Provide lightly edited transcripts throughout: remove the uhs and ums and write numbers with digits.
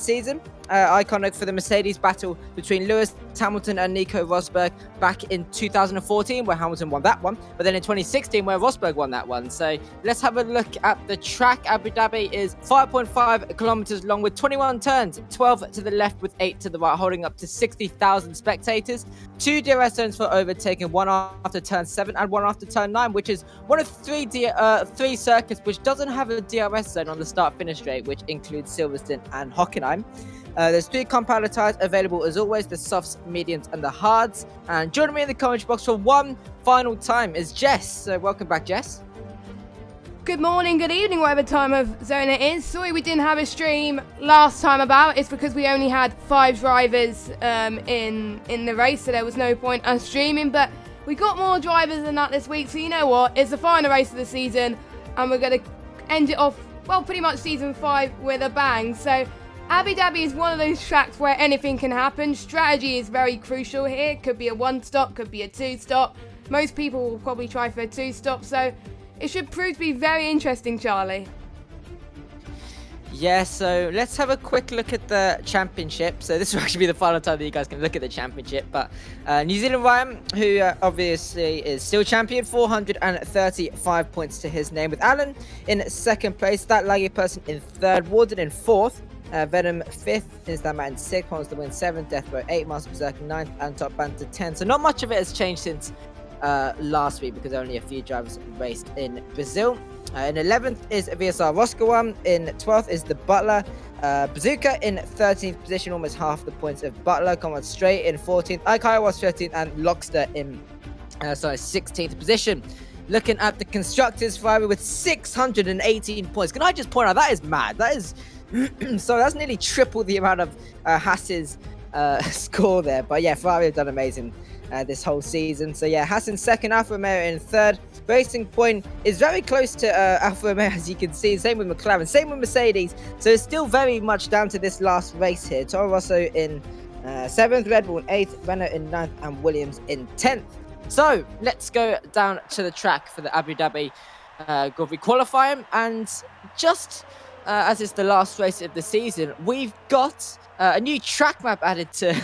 season. Iconic for the Mercedes battle between Lewis Hamilton and Nico Rosberg back in 2014, where Hamilton won that one, but then in 2016 where Rosberg won that one. So let's have a look at the track. Abu Dhabi is 5.5 kilometers long with 21 turns, 12 to the left with 8 to the right, holding up to 60,000 spectators. 2 DRS zones for overtaking, one after turn 7 and one after turn 9, which is one of three circuits which doesn't have a DRS zone on the start-finish straight, which includes Silverstone and Hockenheim. There's 3 compiler tyres available as always, the softs, mediums and the hards. And joining me in the commentary box for one final time is Jess. So welcome back, Jess. Good morning, good evening, whatever time of zone it is. Sorry we didn't have a stream last time about. It's because we only had 5 drivers in the race, so there was no point us streaming. But we got more drivers than that this week, so you know what? It's the final race of the season, and we're going to end it off, well, pretty much season 5 with a bang. So Abu Dhabi is one of those tracks where anything can happen. Strategy is very crucial here. Could be a 1-stop, could be a 2-stop. Most people will probably try for a 2-stop, so it should prove to be very interesting, Charlie. Yeah, so let's have a quick look at the championship. So this will actually be the final time that you guys can look at the championship. But New Zealand Ryan, who obviously is still champion, 435 points to his name, with Alan in second place, that laggy person in third, Warden in fourth, Venom 5th, is that man 6th, Pons to win 7th, Deathbow 8th, Master Berserker 9th, and Top Banter 10th. So not much of it has changed since last week because only a few drivers raced in Brazil. In 11th is VSR Roskawan, in 12th is the Butler, Bazooka in 13th position, almost half the points of Butler, Comrade Straight in 14th, Aikai was 15th, and Lockster in 16th position. Looking at the Constructors, Ferrari with 618 points. Can I just point out, that is mad. That is so that's nearly triple the amount of Haas's score there. But yeah, Ferrari have done amazing this whole season. So yeah, Haas in second, Alfa Romeo in third. Racing Point is very close to Alfa Romeo, as you can see. Same with McLaren, same with Mercedes. So it's still very much down to this last race here. Toro Rosso in 7th, Red Bull in 8th, Renault in 9th, and Williams in 10th. So let's go down to the track for the Abu Dhabi Grand Prix qualifying. And just as it's the last race of the season, we've got a new track map added to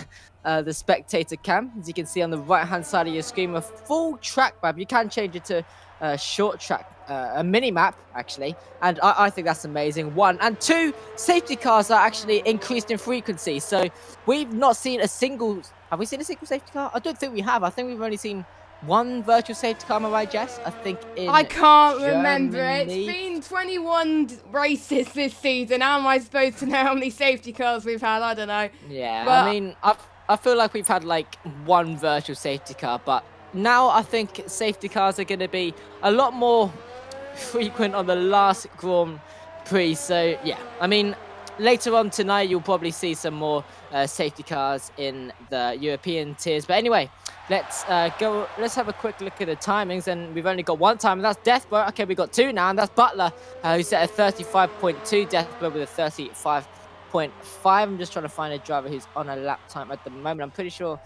the spectator cam. As you can see on the right hand side of your screen, a full track map. You can change it to a short track, a mini map actually, and I think that's amazing. 1 and 2, safety cars are actually increased in frequency. So we've not seen a single, have we seen a single safety car? I don't think we have. I think we've only seen 1 virtual safety car, am I right, Jess? I think I can't Germany. remember. It's been 21 races this season. How am I supposed to know how many safety cars we've had? I don't know. Yeah, but I mean, I feel like we've had like 1 virtual safety car, but now I think safety cars are going to be a lot more frequent on the last Grand Prix. So yeah, I mean, later on tonight you'll probably see some more safety cars in the European tiers. But anyway, let's have a quick look at the timings, and we've only got 1 time, and that's Deathblow. Okay, we got 2 now, and that's Butler, who set a 35.2, Deathblow with a 35.5. I'm just trying to find a driver who's on a lap time at the moment. I'm pretty sure.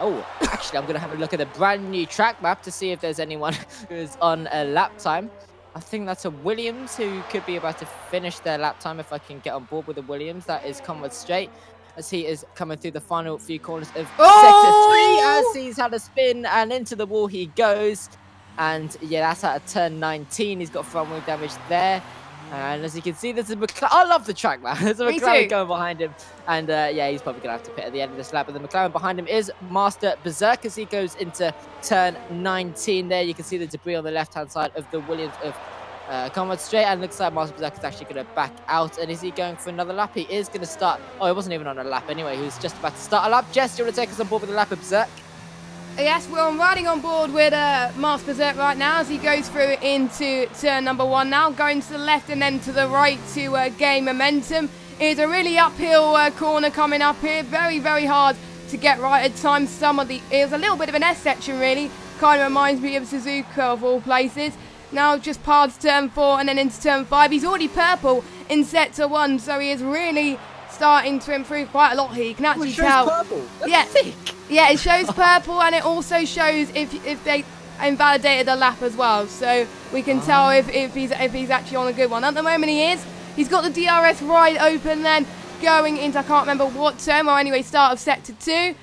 Oh, actually, I'm going to have a look at the brand new track map to see if there's anyone who's on a lap time. I think that's a Williams who could be about to finish their lap time if I can get on board with the Williams. That is Conrad Straight, as he is coming through the final few corners of Sector 3, as he's had a spin and into the wall he goes. And yeah, that's out of turn 19. He's got front wing damage there. And as you can see, there's a McLaren. I love the track, man. There's a McLaren going behind him. And yeah, he's probably going to have to pit at the end of this lap. But the McLaren behind him is Master Berserker as he goes into turn 19 there. You can see the debris on the left-hand side of the Williams of Conrad Straight. And looks like Master Berserker is actually going to back out. And is he going for another lap? He is going to start. Oh, he wasn't even on a lap anyway. He was just about to start a lap. Jess, do you want to take us on board with the lap of Berserk? Yes, we're riding on board with Master Berserk right now as he goes through into turn number 1 now, going to the left and then to the right to gain momentum. It's a really uphill corner coming up here, very, very hard to get right at times. It was a little bit of an S section really, kind of reminds me of Suzuka of all places. Now just past turn 4 and then into turn 5. He's already purple in sector 1, so he is really starting to improve quite a lot here. You can actually tell. Purple. That's yeah, sick. Yeah, it shows purple, and it also shows if they invalidated a lap as well. So we can tell if he's actually on a good one. At the moment he is. He's got the DRS wide open then, going into, I can't remember what turn, or anyway, start of sector 2.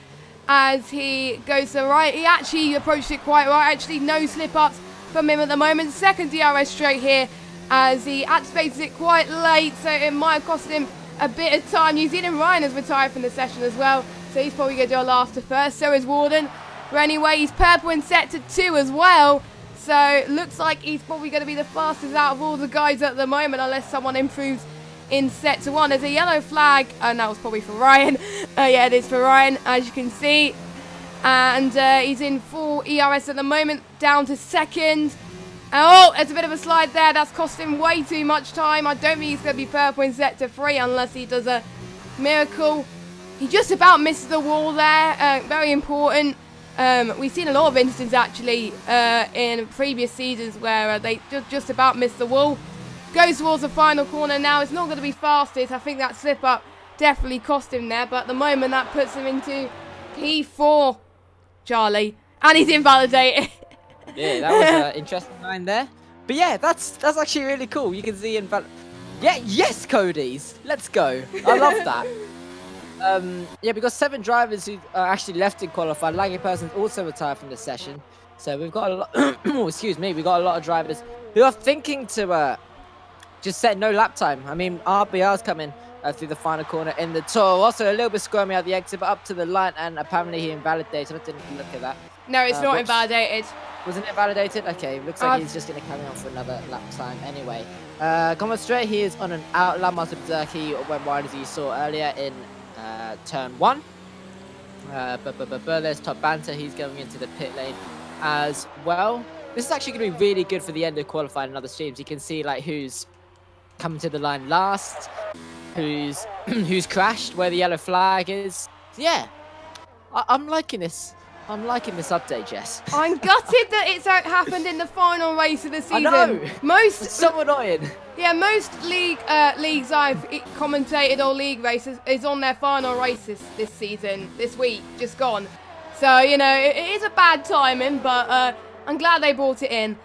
As he goes to the right, he actually approached it quite right. Actually, no slip-ups from him at the moment. Second DRS straight here, as he activates it quite late, so it might have cost him a bit of time. New Zealand Ryan has retired from the session as well, so he's probably going to do a last to first. So is Warden. But anyway, he's purple in sector 2 as well. So looks like he's probably going to be the fastest out of all the guys at the moment, unless someone improves in sector 1. There's a yellow flag, and that was probably for Ryan. Yeah, it is for Ryan, as you can see. And he's in full ERS at the moment, down to second. Oh, there's a bit of a slide there. That's cost him way too much time. I don't think he's going to be purple in sector 3 unless he does a miracle. He just about missed the wall there. Very important. We've seen a lot of instances, actually, in previous seasons where they just about missed the wall. Goes towards the final corner now. It's not going to be fastest. I think that slip-up definitely cost him there. But at the moment, that puts him into P4, Charlie. And he's invalidated. Yeah, that was an interesting line there. But yeah, that's actually really cool. You can see yes, Cody's. Let's go. I love that. Yeah, we've got 7 drivers who are actually left in qualified. Laggy Person's also retired from the session. So we've got a lot... oh, excuse me. We've got a lot of drivers who are thinking to... just set no lap time. I mean, RBR's coming through the final corner in the tour. Also a little bit squirmy at the exit, but up to the line, and apparently he invalidated. I didn't look at that. No, it's not invalidated. Wasn't it validated? Okay, looks like he's just going to carry on for another lap time anyway. Coming straight, he is on an out lap. He went wide as you saw earlier in turn 1. But there's Top Banter. He's going into the pit lane as well. This is actually going to be really good for the end of qualifying and other streams. You can see like who's coming to the line last, who's crashed, where the yellow flag is. So yeah, I'm liking this. I'm liking this update, Jess. I'm gutted that it's happened in the final race of the season. I know. It's so annoying. Yeah, most leagues I've commentated or league races is on their final races this season, this week, just gone. So, you know, it is a bad timing, but I'm glad they brought it in.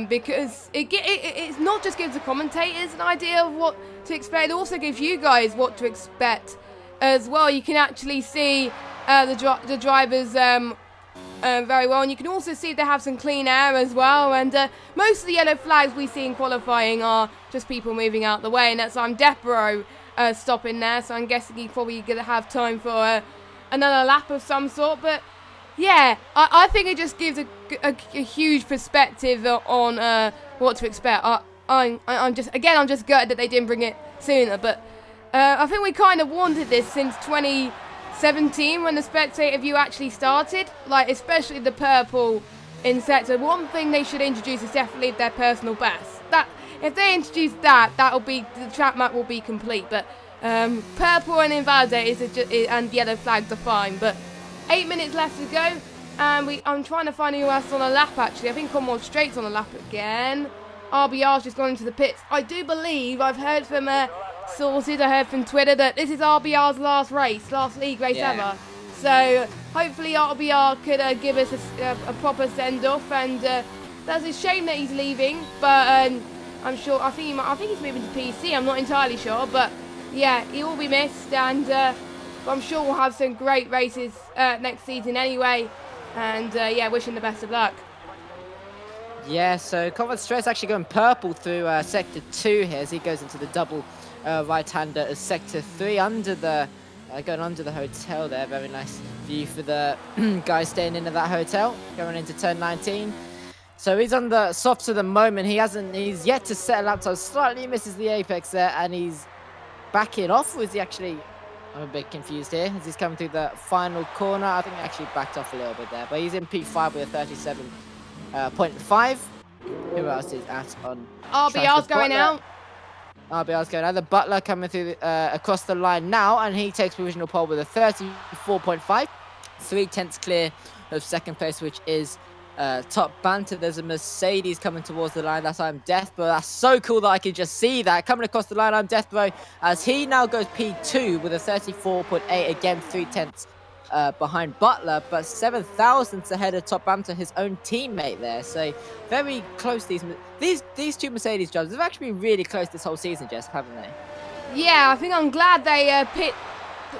Because it's not just gives the commentators an idea of what to expect, it also gives you guys what to expect as well. You can actually see the drivers very well, and you can also see they have some clean air as well, and most of the yellow flags we see in qualifying are just people moving out the way, and that's Depro stopping there, so I'm guessing he's probably going to have time for another lap of some sort. But yeah, I think it just gives a huge perspective on what to expect. I'm just gutted that they didn't bring it sooner, but I think we kind of wanted this since 2017 when the spectator view actually started, like especially the purple in sector. One thing they should introduce is definitely their personal best. That if they introduce that, that'll be the track map will be complete. But purple and invalidate and yellow flags are fine, but 8 minutes left to go, and I'm trying to find who else on a lap actually. I think Conrad Straight's on a lap again. RBR's just gone into the pits. I do believe I've heard from sources, I heard from Twitter that this is RBR's last league race ever. So hopefully RBR could give us a proper send-off, and that's a shame that he's leaving, but I'm sure, I think he's moving to PC, I'm not entirely sure, but yeah, he will be missed, and I'm sure we'll have some great races next season anyway, and yeah, wishing the best of luck. Yeah, so Conrad Straight's actually going purple through sector 2 here as he goes into the double right-hander as sector 3 under the going under the hotel there. Very nice view for the guy staying into that hotel going into turn 19. So he's on the softs at the moment. He's yet to set a lap time. Slightly misses the apex there, and he's backing off. Or is he actually? I'm a bit confused here as he's coming through the final corner. I think he actually backed off a little bit there, but he's in P5 with a 37.5. Who else is at on? RBR's going out. RBR's going out. The Butler coming through across the line now, and he takes provisional pole with a 34.5. 3/10 clear of second place, which is Top Banter. There's a Mercedes coming towards the line. That's Deathbro. That's so cool that I can just see that coming across the line. Deathbro as he now goes P2 with a 34.8. Again, 3/10 behind Butler, but 7 thousandths ahead of Top Banter, his own teammate there. So very close. These two Mercedes drivers have actually been really close this whole season, Jess, haven't they? Yeah, I think I'm glad they picked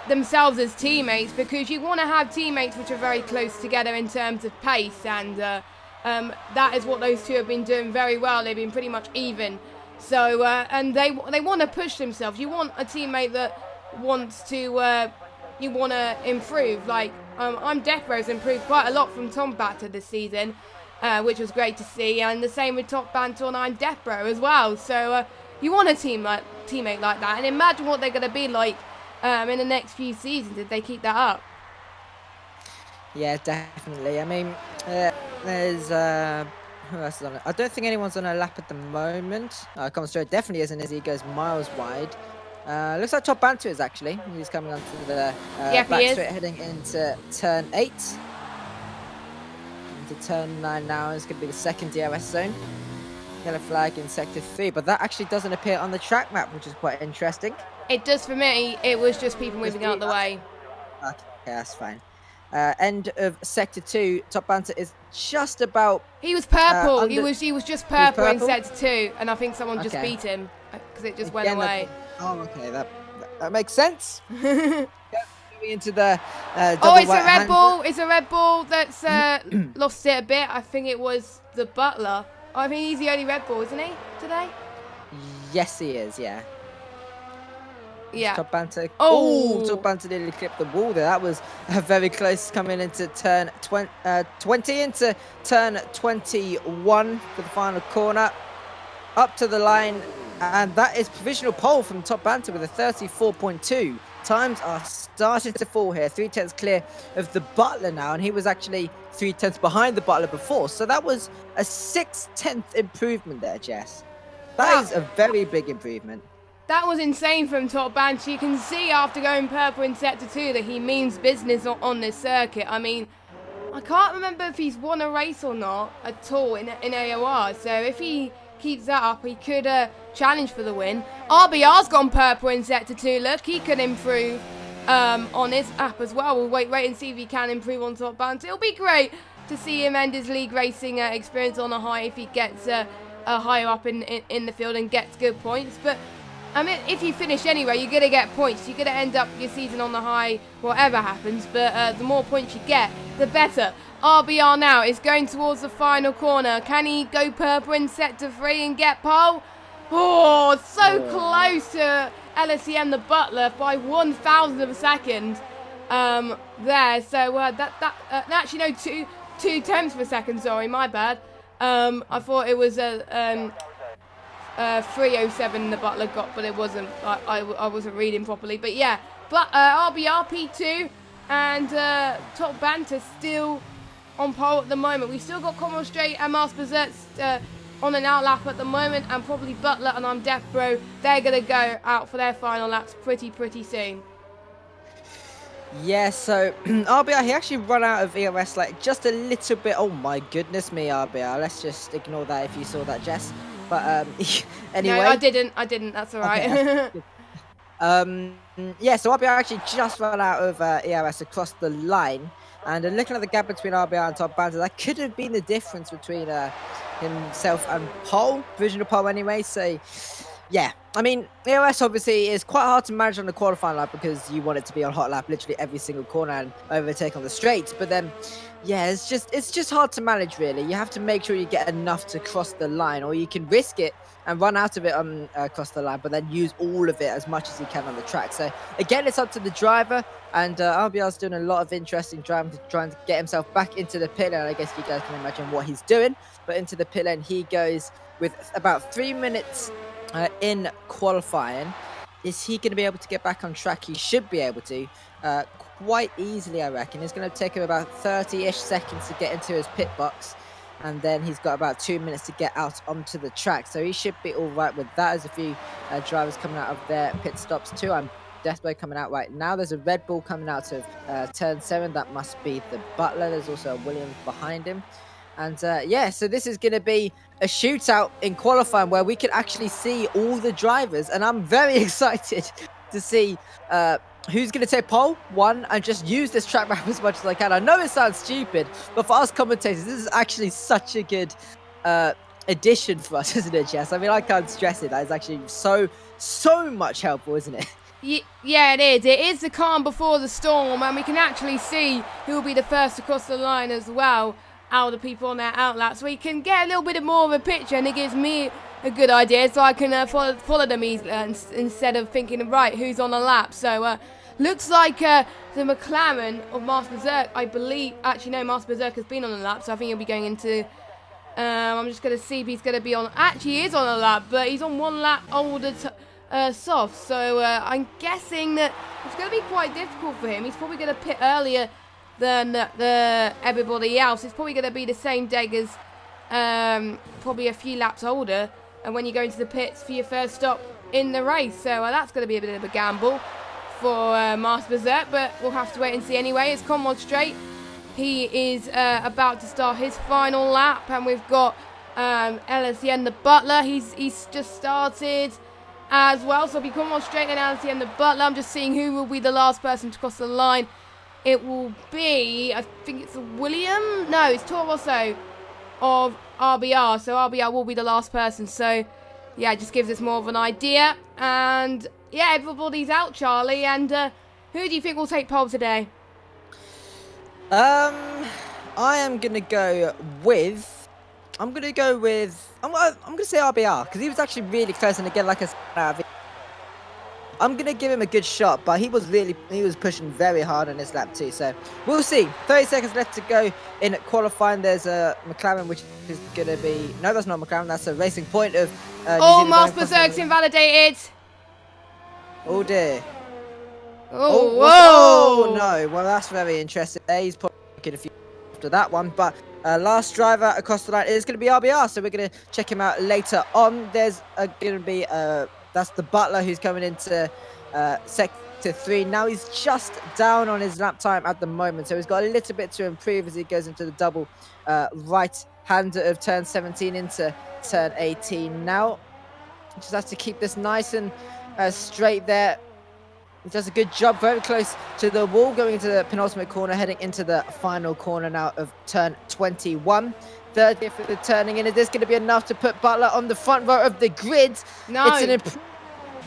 themselves as teammates, because you want to have teammates which are very close together in terms of pace, and that is what those two have been doing very well. They've been pretty much even. So and they want to push themselves. You want a teammate that wants to you want to improve. Like I'm Deathbro's improved quite a lot from Tom Batter this season, which was great to see, and the same with Top Banter and I'm Deathbro as well. So you want a teammate like that, and imagine what they're going to be like in the next few seasons if they keep that up. Yeah, definitely. I mean, there's who else is on it? I don't think anyone's on a lap at the moment. Commonstraight definitely isn't, as he goes miles wide. Looks like Top Banter is actually. He's coming onto the back straight, heading into turn 8. Into turn 9 now. It's going to be the second DRS zone. Yellow flag in sector 3, but that actually doesn't appear on the track map, which is quite interesting. It does for me. It was just people moving out the way. Okay, that's fine. End of sector 2. Top Banter is just about. He was purple. He was just purple in sector 2, and I think someone just beat him because it just went away. Oh, okay, that makes sense. Going into the it's a Red Bull. It's a Red Bull that's lost it a bit. I think it was the Butler. I think he's the only Red Bull, isn't he, today? Yes, he is, yeah. Yeah. Top Banter. Oh, Top Banter nearly clipped the wall there. That was very close, coming into turn 20 into turn 21 for the final corner. Up to the line, and that is provisional pole from Top Banter with a 34.2. Times are starting to fall here. 3/10 clear of the Butler now, and he was actually 3/10 behind the Butler before. So that was a 6/10 improvement there, Jess. That is a very big improvement. That was insane from Top Banter. You can see after going purple in sector 2 that he means business on this circuit. I mean, I can't remember if he's won a race or not at all in AOR. So if he keeps that up, he could challenge for the win. RBR's gone purple in sector 2. Look, he could improve on his app as well. We'll wait and see if he can improve on Top Banter. It'll be great to see him end his league racing experience on a high if he gets higher up in the field and gets good points. But I mean, if you finish anyway, you're going to get points. You're going to end up your season on the high, whatever happens. But the more points you get, the better. RBR now is going towards the final corner. Can he go purple in sector 3 and get pole? Oh, so close to LSEM the Butler by 1,000 of a second there. So actually, no, 2/10 of a second. Sorry, my bad. I thought it was a 3:07 the Butler got, but it wasn't. I wasn't reading properly. But yeah, but RBR P2 and Top Banter still on pole at the moment. We've still got Common Straight and Master Berserts on an out lap at the moment, and probably Butler and I'm Deathbro. They're gonna go out for their final laps pretty soon. Yeah, so RBR, he actually run out of ERS like just a little bit. Oh my goodness me, RBR. Let's just ignore that if you saw that, Jess. But anyway. No, I didn't. That's all right. Okay, yeah, so RBR actually just ran out of ERS across the line. And looking at the gap between RBR and Top Banter, that could have been the difference between himself and pole, provisional pole anyway. So, yeah, I mean, EOS obviously is quite hard to manage on the qualifying lap because you want it to be on hot lap literally every single corner and overtake on the straights. But then, yeah, it's just hard to manage really. You have to make sure you get enough to cross the line, or you can risk it and run out of it on across the line, but then use all of it as much as you can on the track. So again, it's up to the driver, and RBR's doing a lot of interesting driving, trying to get himself back into the pit lane. I guess you guys can imagine what he's doing, but into the pit lane he goes with about 3 minutes in qualifying. Is he going to be able to get back on track? He should be able to quite easily, I reckon. It's going to take him about 30-ish seconds to get into his pit box, and then he's got about 2 minutes to get out onto the track, so he should be all right with that. There's a few drivers coming out of their pit stops too. I'm Deathboy coming out right now. There's a Red Bull coming out of turn 7. That must be the Butler. There's also a Williams behind him. And yeah, so this is going to be a shootout in qualifying where we can actually see all the drivers, and I'm very excited to see who's going to take pole one and just use this track map as much as I can. I know it sounds stupid, but for us commentators, this is actually such a good addition for us, isn't it, Jess? I mean, I can't stress it. That is actually so much helpful, isn't it? Yeah, it is. It is the calm before the storm, and we can actually see who will be the first across the line as well out of the people on their outlap. So we can get a little bit more of a picture, and it gives me a good idea, so I can follow them easily instead of thinking, right, who's on the lap. So looks like the McLaren of Master Berserk, I believe. Actually, no, Master Berserk has been on the lap, so I think he'll be going into. I'm just going to see if he's going to be on. Actually, he is on a lap, but he's on 1 lap older. Soft, so I'm guessing that it's going to be quite difficult for him. He's probably going to pit earlier than everybody else. It's probably going to be the same deg as probably a few laps older, and when you go into the pits for your first stop in the race, so that's going to be a bit of a gamble for Master Berserk, but we'll have to wait and see anyway. It's Conrad Straight. He is about to start his final lap, and we've got Oceania the Butler. He's just started as well, so if you come on straight and Oceania the Butler, I'm just seeing who will be the last person to cross the line. It will be, I think it's William, no, it's Toro Rosso of RBR, so RBR will be the last person, so yeah, it just gives us more of an idea. And yeah, everybody's out, Charlie, and who do you think will take pole today? I am gonna go with. I'm gonna say RBR because he was actually really close, and again, like I said, I'm gonna give him a good shot, but he was pushing very hard on this lap too. So we'll see. 30 seconds left to go in qualifying. There's a McLaren, which is gonna be that's not McLaren. That's a Racing Point of. Master Berserk's invalidated. Oh dear. Oh no. Well, that's very interesting. He's probably looking a few after that one, but. Last driver across the line is going to be RBR, so we're going to check him out later on. There's going to be, that's the Butler who's coming into Sector 3. Now he's just down on his lap time at the moment, so he's got a little bit to improve as he goes into the double right-hander of turn 17 into turn 18. Now, just has to keep this nice and straight there. He does a good job, very close to the wall, going into the penultimate corner, heading into the final corner now of turn 21. Third gear for the turning in. Is this going to be enough to put Butler on the front row of the grid? No. It's an improvement,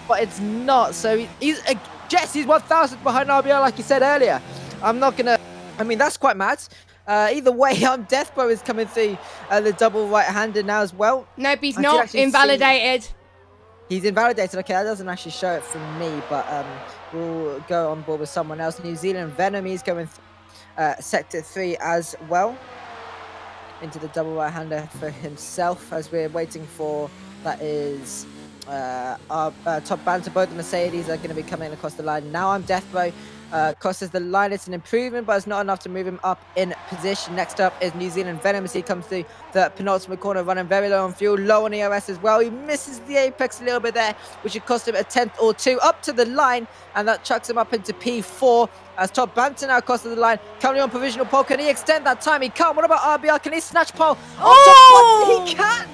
but it's not. So he's 1,000 behind RBR, like you said earlier. I'm not going to... I mean, that's quite mad. Either way, Deathbro is coming through the double right-hander now as well. Nope, he's not invalidated. He's invalidated. Okay, that doesn't actually show it for me, but we'll go on board with someone else. New Zealand Venom, he's going Sector 3 as well. Into the double right-hander for himself as we're waiting for, that is our top banter. Both the Mercedes are going to be coming across the line. Now I'm Deathbro. Crosses the line. It's an improvement, but it's not enough to move him up in position. Next up is New Zealand Venom as he comes through the penultimate corner, running very low on fuel, low on ERS as well. He misses the apex a little bit there, which would cost him a 10th or 2 up to the line, and that chucks him up into P4 as Top Banter now crosses the line, currently on provisional pole. Can he extend that time? He can't. What about RBR? Can he snatch pole? Oh! He can!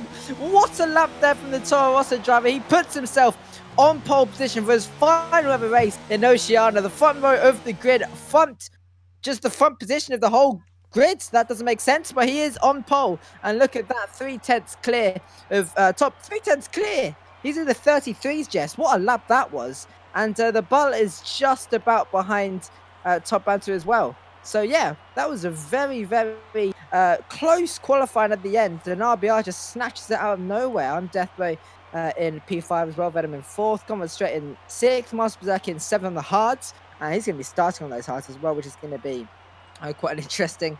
What a lap there from the Toro Rosso driver. He puts himself on pole position for his final ever race in Oceania, the front row of the grid, just the front position of the whole grid. That doesn't make sense, but he is on pole, and look at that, 3/10 clear of top 3/10 clear. He's in the 33s, Jess. What a lap that was, and the Bull is just about behind Top Banter as well. So yeah, that was a very close qualifying at the end, and RBR just snatches it out of nowhere. I'm Deathbro in P5 as well, Venom in 4th, Conrad Straight in 6th, Master Berserk in 7th on the hards, and he's going to be starting on those hards as well, which is going to be quite an interesting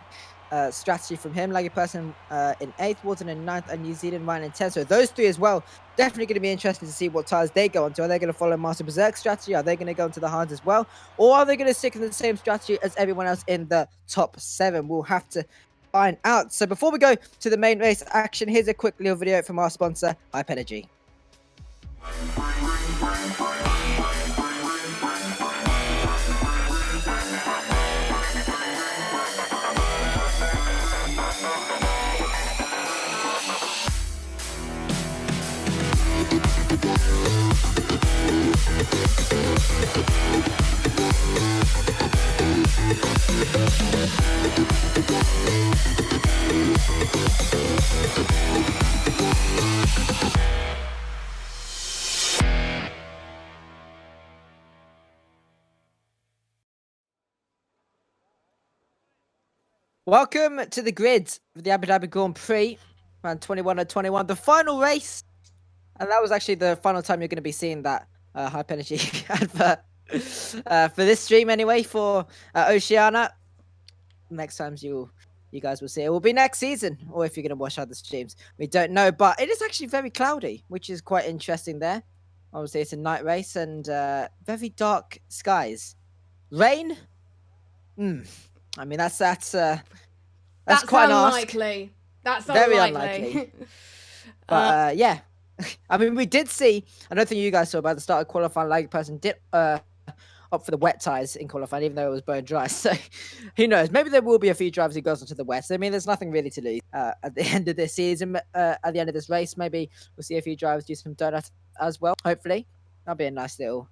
strategy from him. Laggy Person in 8th, Warden in 9th, and New Zealand Ryan in 10th. So those three as well, definitely going to be interesting to see what tires they go onto. Are they going to follow Master Berserk's strategy? Are they going to go into the hards as well? Or are they going to stick to the same strategy as everyone else in the top 7? We'll have to find out. So before we go to the main race action, here's a quick little video from our sponsor, ApexOnlineRacing. Welcome to the grid for the Abu Dhabi Grand Prix, round 21 and 21, the final race. And that was actually the final time you're going to be seeing that hype energy advert for this stream anyway, for Oceania. Next time you guys will see it will be next season, or if you're going to watch other streams, we don't know. But it is actually very cloudy, which is quite interesting there. Obviously, it's a night race and very dark skies. Rain? I mean, that's quite unlikely. That's very unlikely. But yeah, I mean, we did see. I don't think you guys saw, but at the start of qualifying, like person did opt for the wet tires in qualifying, even though it was bone dry. So who knows? Maybe there will be a few drivers who goes onto the wet. I mean, there's nothing really to lose at the end of this season. At the end of this race, maybe we'll see a few drivers do some donuts as well. Hopefully, that'll be a nice little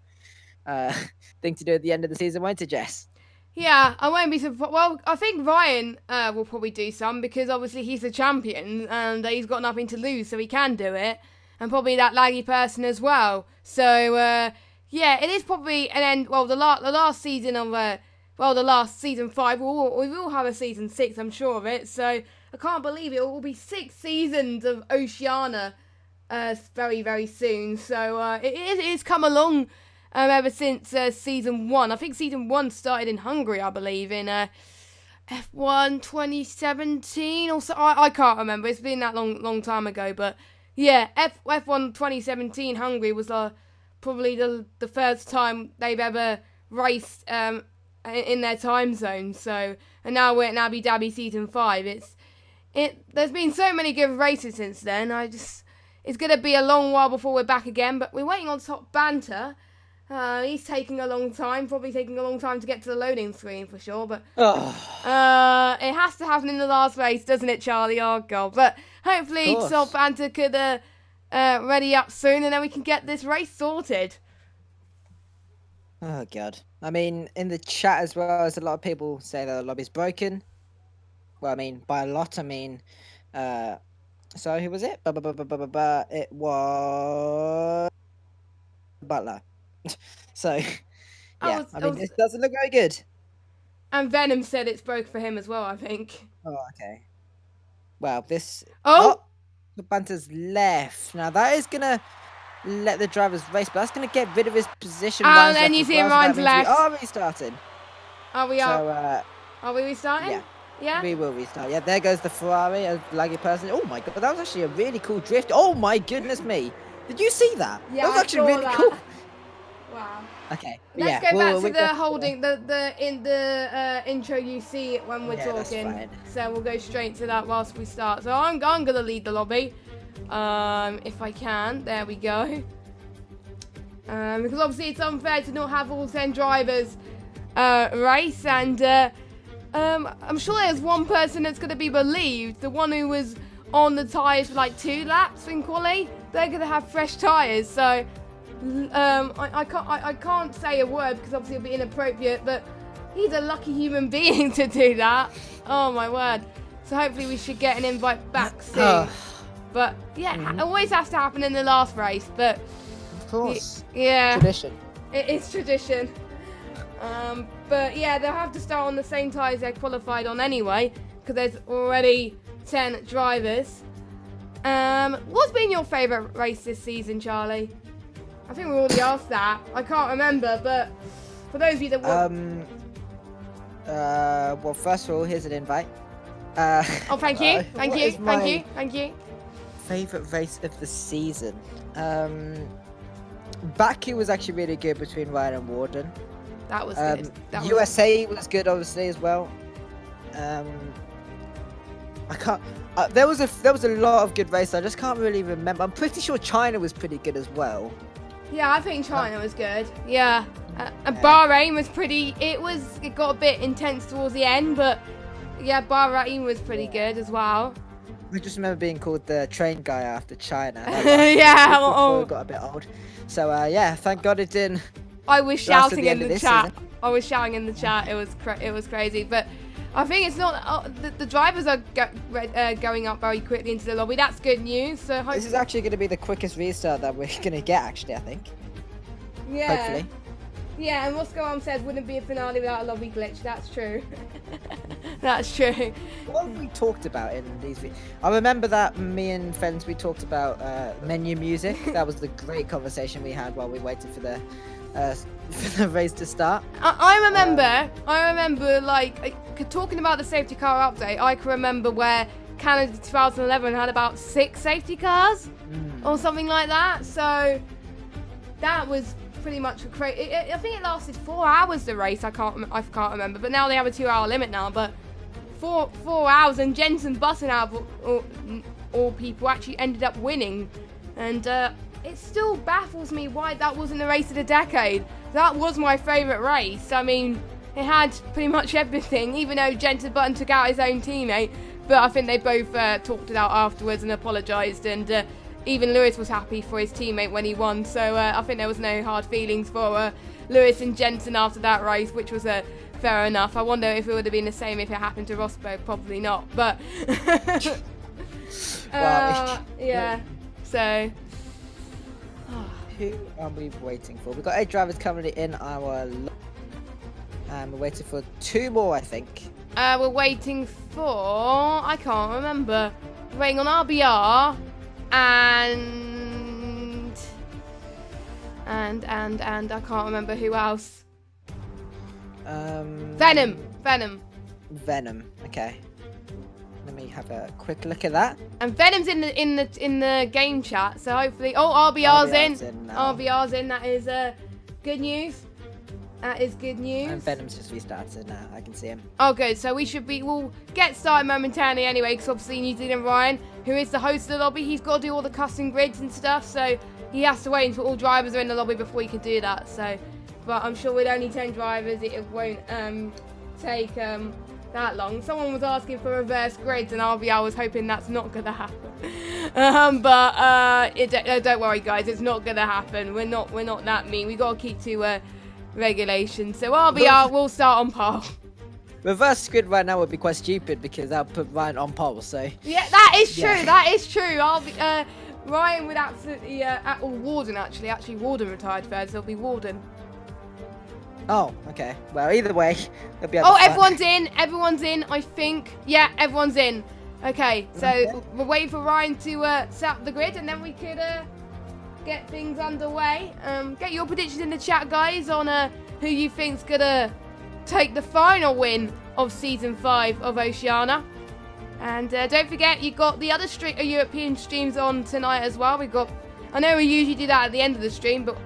thing to do at the end of the season, won't it, Jess? Yeah, I won't be surprised. Well, I think Ryan will probably do some because obviously he's the champion and he's got nothing to lose, so he can do it. And probably that laggy person as well. So, yeah, it is probably an end. Well, the last season of, the last season 5, we will have a season 6, I'm sure of it. So, I can't believe it. It will be 6 seasons of Oceania very, very soon. So, it is come along. Ever since season 1. I think season 1 started in Hungary, I believe, in F1 2017 or so. I can't remember. It's been that long time ago. But yeah, F1 2017 Hungary was probably the first time they've ever raced in their time zone. So, and now we're at Abu Dhabi season 5. There's been so many good races since then. It's gonna be a long while before we're back again. But we're waiting on Top Banter. He's taking a long time, probably taking a long time to get to the loading screen for sure, but it has to happen in the last race, doesn't it, Charlie? Oh, God. But hopefully Top Banter could ready up soon and then we can get this race sorted. Oh, God. I mean, in the chat as well, as a lot of people say that the lobby's broken. Well, I mean, by a lot, I mean, so who was it? It was Butler. So, yeah, it doesn't look very good. And Venom said it's broke for him as well, I think. Oh, okay. Well, this... the Banter's left. Now, that is going to let the drivers race, but that's going to get rid of his position. And then you see Ryan's left. We are restarting. Are we are we restarting? Yeah. We will restart. Yeah, there goes the Ferrari, a laggy person. Oh, my God, that was actually a really cool drift. Oh, my goodness me. Did you see that? Yeah, that was actually really cool. Wow. Okay. Let's go back to the holding the intro you see when we're talking. So we'll go straight to that whilst we start. So I'm gonna lead the lobby, if I can. There we go. Because obviously it's unfair to not have all 10 drivers race, and I'm sure there's one person that's gonna be relieved, the one who was on the tyres for like 2 laps in quali. They're gonna have fresh tyres, so. I can't say a word because obviously it'll be inappropriate, but he's a lucky human being to do that. Oh my word. So hopefully we should get an invite back soon. But yeah, it always has to happen in the last race, but of course. Yeah. Tradition. It is tradition. But yeah, they'll have to start on the same tyres they qualified on anyway, because there's already 10 drivers. What's been your favourite race this season, Charlie? I think we already asked that. I can't remember, but for those of you that want... well, first of all, here's an invite. Oh, thank you. Thank you. Favourite race of the season? Baku was actually really good between Ryan and Warden. That was good. USA was good, obviously, as well. I can't... there was a lot of good races. I just can't really remember. I'm pretty sure China was pretty good as well. Yeah, I think China was good. Yeah. Bahrain was pretty... It got a bit intense towards the end, but yeah, Bahrain was pretty good as well. I just remember being called the train guy after China. Yeah. Before it got a bit old. So, yeah, thank God it didn't... I was shouting in the chat. I was shouting in the chat. It was crazy, but... I think it's not... the drivers are going up very quickly into the lobby. That's good news. So this is actually going to be the quickest restart that we're going to get, actually, I think. Yeah. Hopefully. Yeah, and Moscow says wouldn't be a finale without a lobby glitch. That's true. That's true. What have we talked about in these? I remember that me and friends we talked about menu music. That was the great conversation we had while we waited for the race to start. I remember like talking about the safety car update. I can remember where Canada 2011 had about 6 safety cars or something like that. So that was pretty much a crazy. I think it lasted 4 hours. The race. I can't remember. But now they have a 2-hour limit now. But 4 hours, and Jensen Button out of all people actually ended up winning, and it still baffles me why that wasn't the race of the decade. That was my favourite race. I mean, it had pretty much everything, even though Jensen Button took out his own teammate. But I think they both talked it out afterwards and apologised, and even Lewis was happy for his teammate when he won. So I think there was no hard feelings for Lewis and Jensen after that race, which was fair enough. I wonder if it would have been the same if it happened to Rosberg. Probably not, but yeah. So who are we waiting for? We've got 8 drivers currently in our and we're waiting for 2 more, I think. We're waiting for, I can't remember. We're waiting on RBR and I can't remember who else. Venom. Okay. Let me have a quick look at that. And Venom's in the game chat, so hopefully. Oh, RBR's in. RBR's in. That is good news. That is good news. And Venom's just restarted now. I can see him. Oh, good. So we'll get started momentarily anyway, because obviously New Zealand Ryan, who is the host of the lobby, he's got to do all the custom grids and stuff. So he has to wait until all drivers are in the lobby before he can do that. So, but I'm sure with only 10 drivers, it won't take that long. Someone was asking for reverse grids, and RBR was hoping that's not going to happen. But don't worry, guys, it's not going to happen. We're not that mean. We got to keep to regulations. So RBR will start on pole. Reverse grid right now would be quite stupid because that would put Ryan on pole. So yeah, that is true. Yeah. That is true. Ryan would absolutely or Warden actually Warden retired first. There'll be Warden. Oh, okay. Well, either way, they'll be. Oh, everyone's in. Everyone's in. I think. Yeah, everyone's in. Okay, so we're waiting for Ryan to set up the grid, and then we could get things underway. Get your predictions in the chat, guys, on who you think's gonna take the final win of season 5 of Oceania. And don't forget, you got the other European streams on tonight as well. I know we usually do that at the end of the stream, but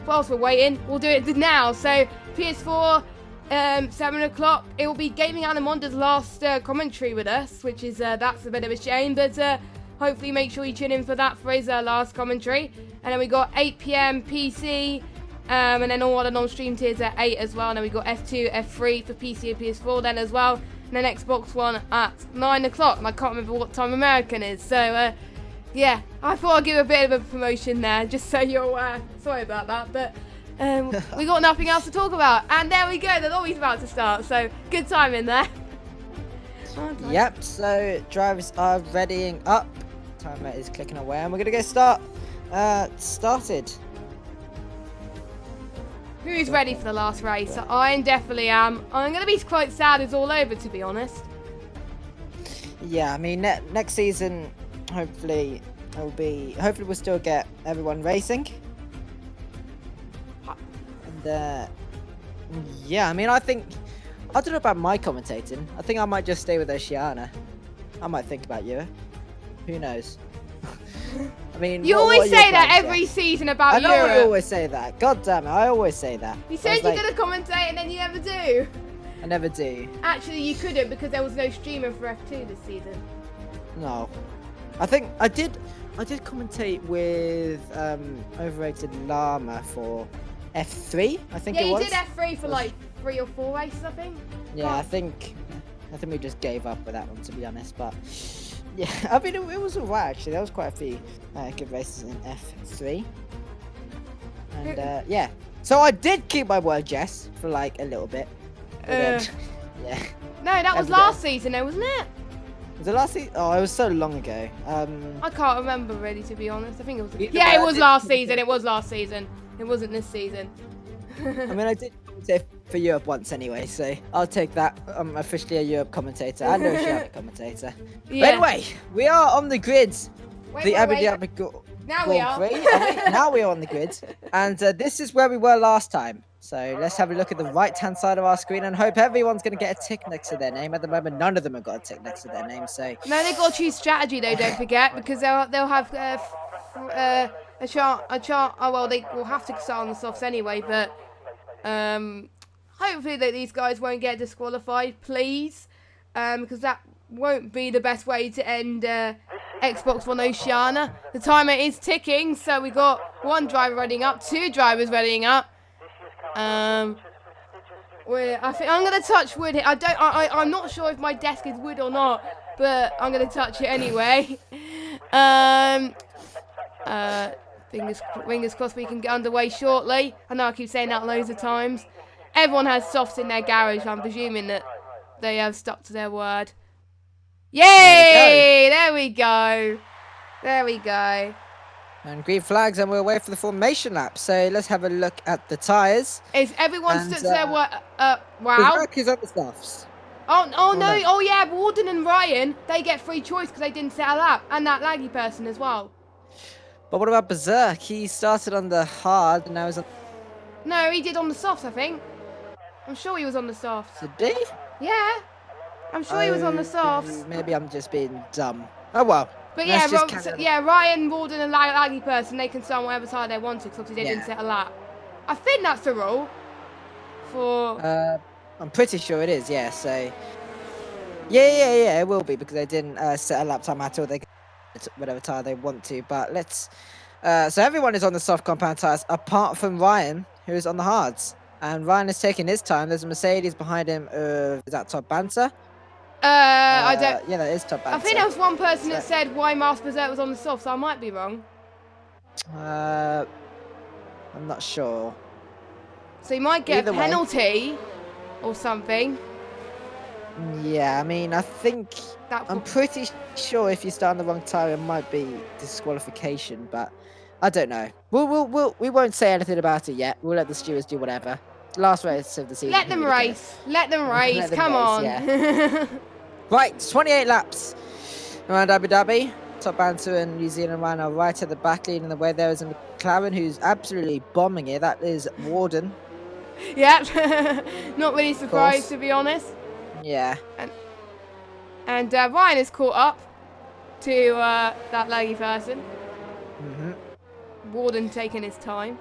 whilst we're waiting, we'll do it now. So PS4, 7 o'clock. It will be Gaming Anamonda's last commentary with us, which is that's a bit of a shame, but hopefully make sure you tune in for that for his last commentary. And then we got 8 PM PC, and then all the non-stream tiers at 8 as well. And then we got F2, F3 for PC and PS4 then as well. And then Xbox One at 9 o'clock. And I can't remember what time American is. So, yeah, I thought I'd give a bit of a promotion there, just so you're aware. Sorry about that, but we got nothing else to talk about. And there we go, the lobby's about to start. So, good time in there. Yep, so drivers are readying up. Timer is clicking away, and we're going to get started. Who's ready for the last race? I definitely am. I'm going to be quite sad it's all over, to be honest. Yeah, I mean, next season, hopefully we'll still get everyone racing. And, yeah, I mean, I don't know about my commentating. I think I might just stay with Oceania. I might think about you. Who knows? I mean, you always say that every season about Europe. I know you always say that. God damn it, I always say that. You said you're going to commentate and then you never do. I never do. Actually, you couldn't because there was no streamer for F2 this season. No. I think I did commentate with Overrated Llama for F3, I think it was. Yeah, you did F3 for like 3 or 4 races, I think. Yeah, I think we just gave up with that one, to be honest, but yeah, I mean, it was alright actually. There was quite a few good races in F3. And yeah, so I did keep my word, Jess, for like a little bit. Then, yeah. No, that was last season though, wasn't it? Was it last season? Oh, it was so long ago. I can't remember really, to be honest. I think it was. Yeah, it was last season. It was last season. It wasn't this season. I mean, I did say for Europe once anyway, so I'll take that. I'm officially a Europe commentator and an Oceania commentator. Yeah. But anyway, we are on the grids. The Abu wait. Dhabi Now we are. Now we are on the grid, and this is where we were last time. So let's have a look at the right-hand side of our screen and hope everyone's going to get a tick next to their name. At the moment, none of them have got a tick next to their name. So No, they've got to choose strategy though. Don't forget, because they'll have a chart. Oh well, they will have to start on the softs anyway. But hopefully that these guys won't get disqualified, please, because that won't be the best way to end Xbox One Oceania. The timer is ticking, so we got one driver readying up, two drivers readying up. I think I'm gonna touch wood here. I'm not sure if my desk is wood or not, but I'm gonna touch it anyway. Fingers crossed we can get underway shortly. I know I keep saying that loads of times. Everyone has softs in their garage. I'm presuming that they have stuck to their word. Yay! There we go. There we go. And green flags, and we're away for the formation lap. So let's have a look at the tyres. Is everyone stuck to their word? Wow. Mark is on the stuffs. Oh no! Oh yeah, Warden and Ryan, they get free choice because they didn't set a lap, and that laggy person as well. But what about Berserk? He started on the hard, and now he's on. No, he did on the softs, I think. I'm sure he was on the softs. Did he? Yeah. I'm sure he was on the softs. Maybe I'm just being dumb. Oh well. But yeah, Ryan, Warden, and laggy person, they can start on whatever side they want to, because obviously they didn't set a lap. I think that's the rule. For. I'm pretty sure it is. Yeah. So. Yeah. It will be because they didn't set a lap time at all. They can whatever tire they want to. But let's. So everyone is on the soft compound tires apart from Ryan, who is on the hards. And Ryan is taking his time. There's a Mercedes behind him. Is that Top Banter? I don't. Yeah, that is Top Banter. I think there was one person that said why Master Berserk was on the soft, so I might be wrong. I'm not sure. So you might get a penalty or something. Yeah, I mean, I think I'm pretty sure if you start on the wrong tire, it might be disqualification, but I don't know. We won't say anything about it yet. We'll let the stewards do whatever. Last race of the season. Let them race. Let them race. Come on. Yeah. Right, 28 laps around Abu Dhabi. Top Banter and New Zealand Ryan are right at the back, leading the way. There is a McLaren who's absolutely bombing it. That is Warden. Yep. Not really surprised, to be honest. Yeah. And Ryan is caught up to that laggy person. Warden taking his time.